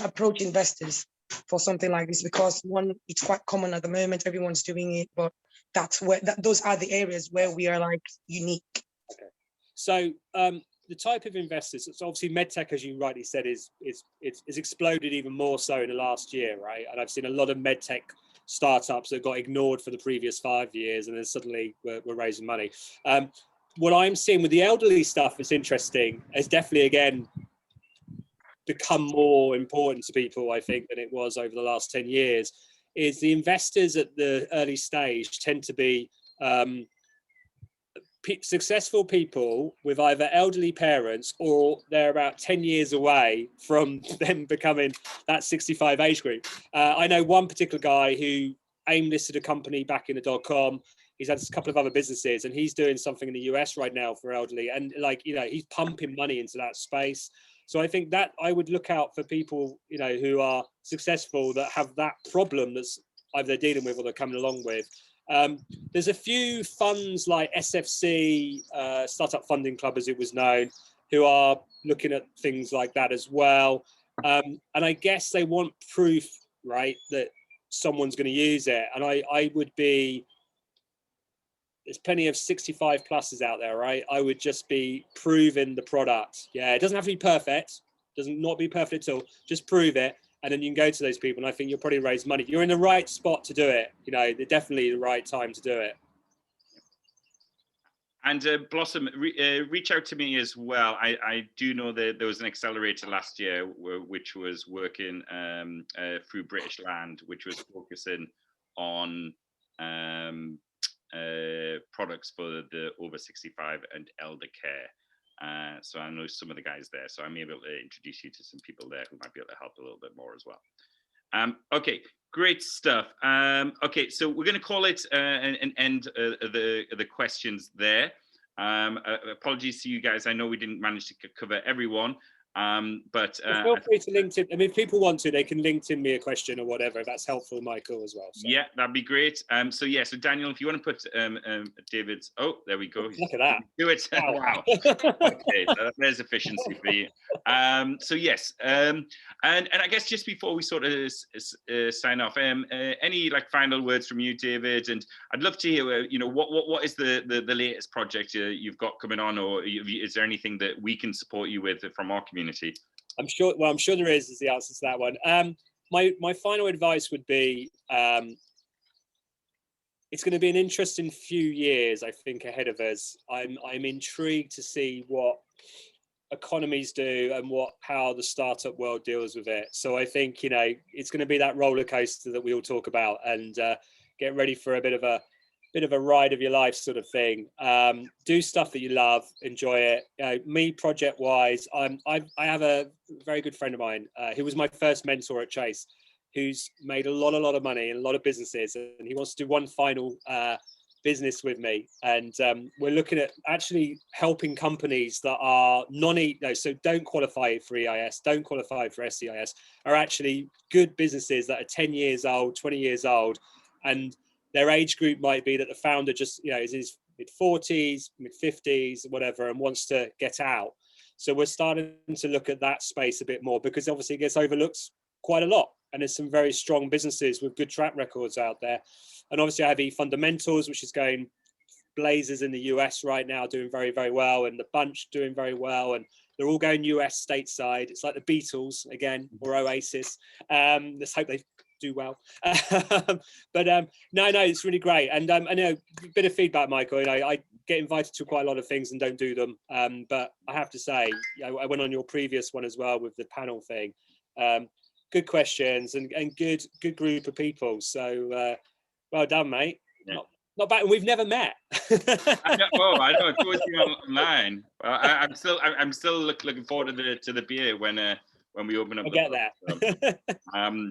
approach investors for something like this? Because one, it's quite common at the moment, everyone's doing it, but that's where those are the areas where we are like unique. Okay. So the type of investors, so obviously medtech, as you rightly said, is exploded even more so in the last year, right? And I've seen a lot of medtech startups that got ignored for the previous 5 years, and then suddenly we're raising money. What I'm seeing with the elderly stuff is interesting. It's definitely again become more important to people, I think, than it was over the last 10 years. Is the investors at the early stage tend to be successful people with either elderly parents or they're about 10 years away from them becoming that 65 age group. I know one particular guy who AIM listed a company back in the .com. He's had a couple of other businesses, and he's doing something in the US right now for elderly, and like, you know, he's pumping money into that space. So I think that I would look out for people, you know, who are successful that have that problem that's either they're dealing with or they're coming along with. There's a few funds like SFC, Startup Funding Club as it was known, who are looking at things like that as well. And I guess they want proof, right, that someone's going to use it. And I would be, there's plenty of 65 pluses out there, right? I would just be proving the product. Yeah, it doesn't have to be perfect. Does not be perfect at all. Just prove it. And then you can go to those people, and I think you'll probably raise money. You're in the right spot to do it. You know, they're definitely the right time to do it. And Blossom, reach out to me as well. I do know that there was an accelerator last year which was working through British Land, which was focusing on products for the over 65 and elder care. So I know some of the guys there, so I'm able to introduce you to some people there who might be able to help a little bit more as well. Okay, great stuff. Okay, so we're going to call it an end the questions there. Apologies to you guys. I know we didn't manage to cover everyone. But feel free to LinkedIn. I mean, if people want to, they can LinkedIn me a question or whatever. If that's helpful, Michael, as well. So. Yeah, that'd be great. So Daniel, if you want to put David's, oh, there we go. Look at that. Do it. Wow. Okay, so there's efficiency for you. So yes, and I guess just before we sort of sign off, any like final words from you, David? And I'd love to hear, what is the latest project you've got coming on, or is there anything that we can support you with from our community? I'm sure there is the answer to that one. My final advice would be, it's going to be an interesting few years, I think, ahead of us. I'm intrigued to see what economies do and how the startup world deals with it. So I think, it's going to be that roller coaster that we all talk about, and get ready for a bit of a ride of your life sort of thing. Do stuff that you love, enjoy it. Me, project wise, I have a very good friend of mine who was my first mentor at Chase, who's made a lot of money in a lot of businesses, and he wants to do one final business with me. And we're looking at actually helping companies that are so don't qualify for EIS, don't qualify for SEIS, are actually good businesses that are 10 years old, 20 years old, and their age group might be that the founder just, is in his mid-40s, mid-50s, whatever, and wants to get out. So we're starting to look at that space a bit more, because obviously it gets overlooked quite a lot. And there's some very strong businesses with good track records out there. And obviously I have e.fundamentals, which is going blazers in the US right now, doing very, very well. And the Bunch doing very well. And they're all going US stateside. It's like the Beatles again, or Oasis. Let's hope they do well. But no, it's really great. And I know a bit of feedback, Michael. I get invited to quite a lot of things and don't do them. But I have to say, I went on your previous one as well with the panel thing. Good questions and good group of people. So well done, mate. Yeah. Not bad. And we've never met. I know. It's always been online. I'm still looking forward to the beer when we open up. I'll get that.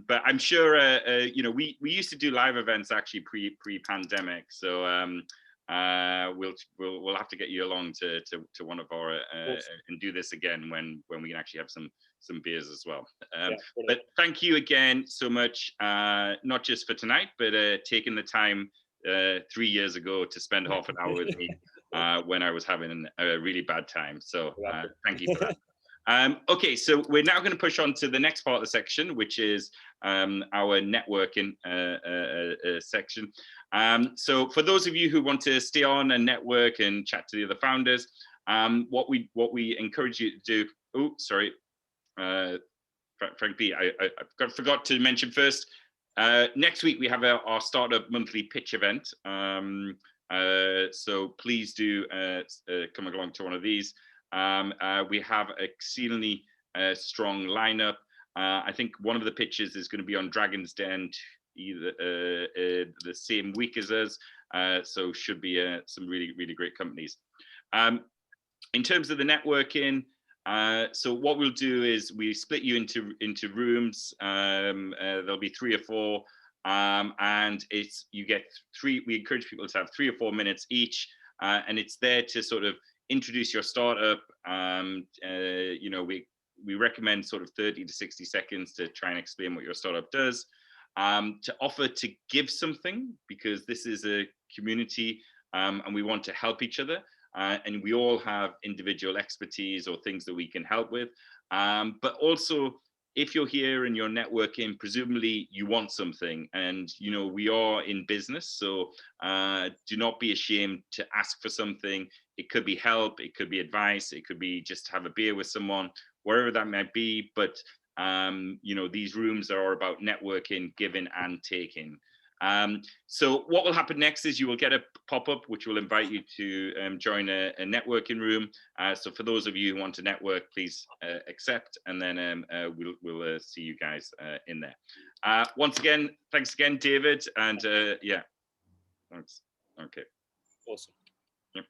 But I'm sure we used to do live events actually pre-pandemic. So we'll have to get you along to one of our and do this again when we can actually have some beers as well. But thank you again so much, not just for tonight, but taking the time 3 years ago to spend half an hour with me when I was having a really bad time. So thank you for that. Okay, so we're now going to push on to the next part of the section, which is our networking section. So for those of you who want to stay on and network and chat to the other founders, what we encourage you to do. Frankly, I forgot to mention first. Next week we have our startup monthly pitch event. So please do come along to one of these. We have an exceedingly strong lineup. I think one of the pitches is going to be on Dragon's Den either the same week as us. So should be some really, really great companies. In terms of the networking, so what we'll do is we split you into rooms. There'll be 3 or 4, and we encourage people to have 3 or 4 minutes each, and it's there to sort of introduce your startup. We recommend sort of 30 to 60 seconds to try and explain what your startup does, to offer to give something, because this is a community and we want to help each other. And we all have individual expertise or things that we can help with. But also, if you're here and you're networking, presumably you want something, and we are in business, so do not be ashamed to ask for something. It could be help, it could be advice, it could be just have a beer with someone, wherever that might be. But these rooms are about networking, giving and taking. So what will happen next is you will get a pop-up which will invite you to join a networking room. So for those of you who want to network, please accept, and then we'll see you guys in there. Once again, thanks again, David, and yeah, thanks. Okay. Awesome. Yep.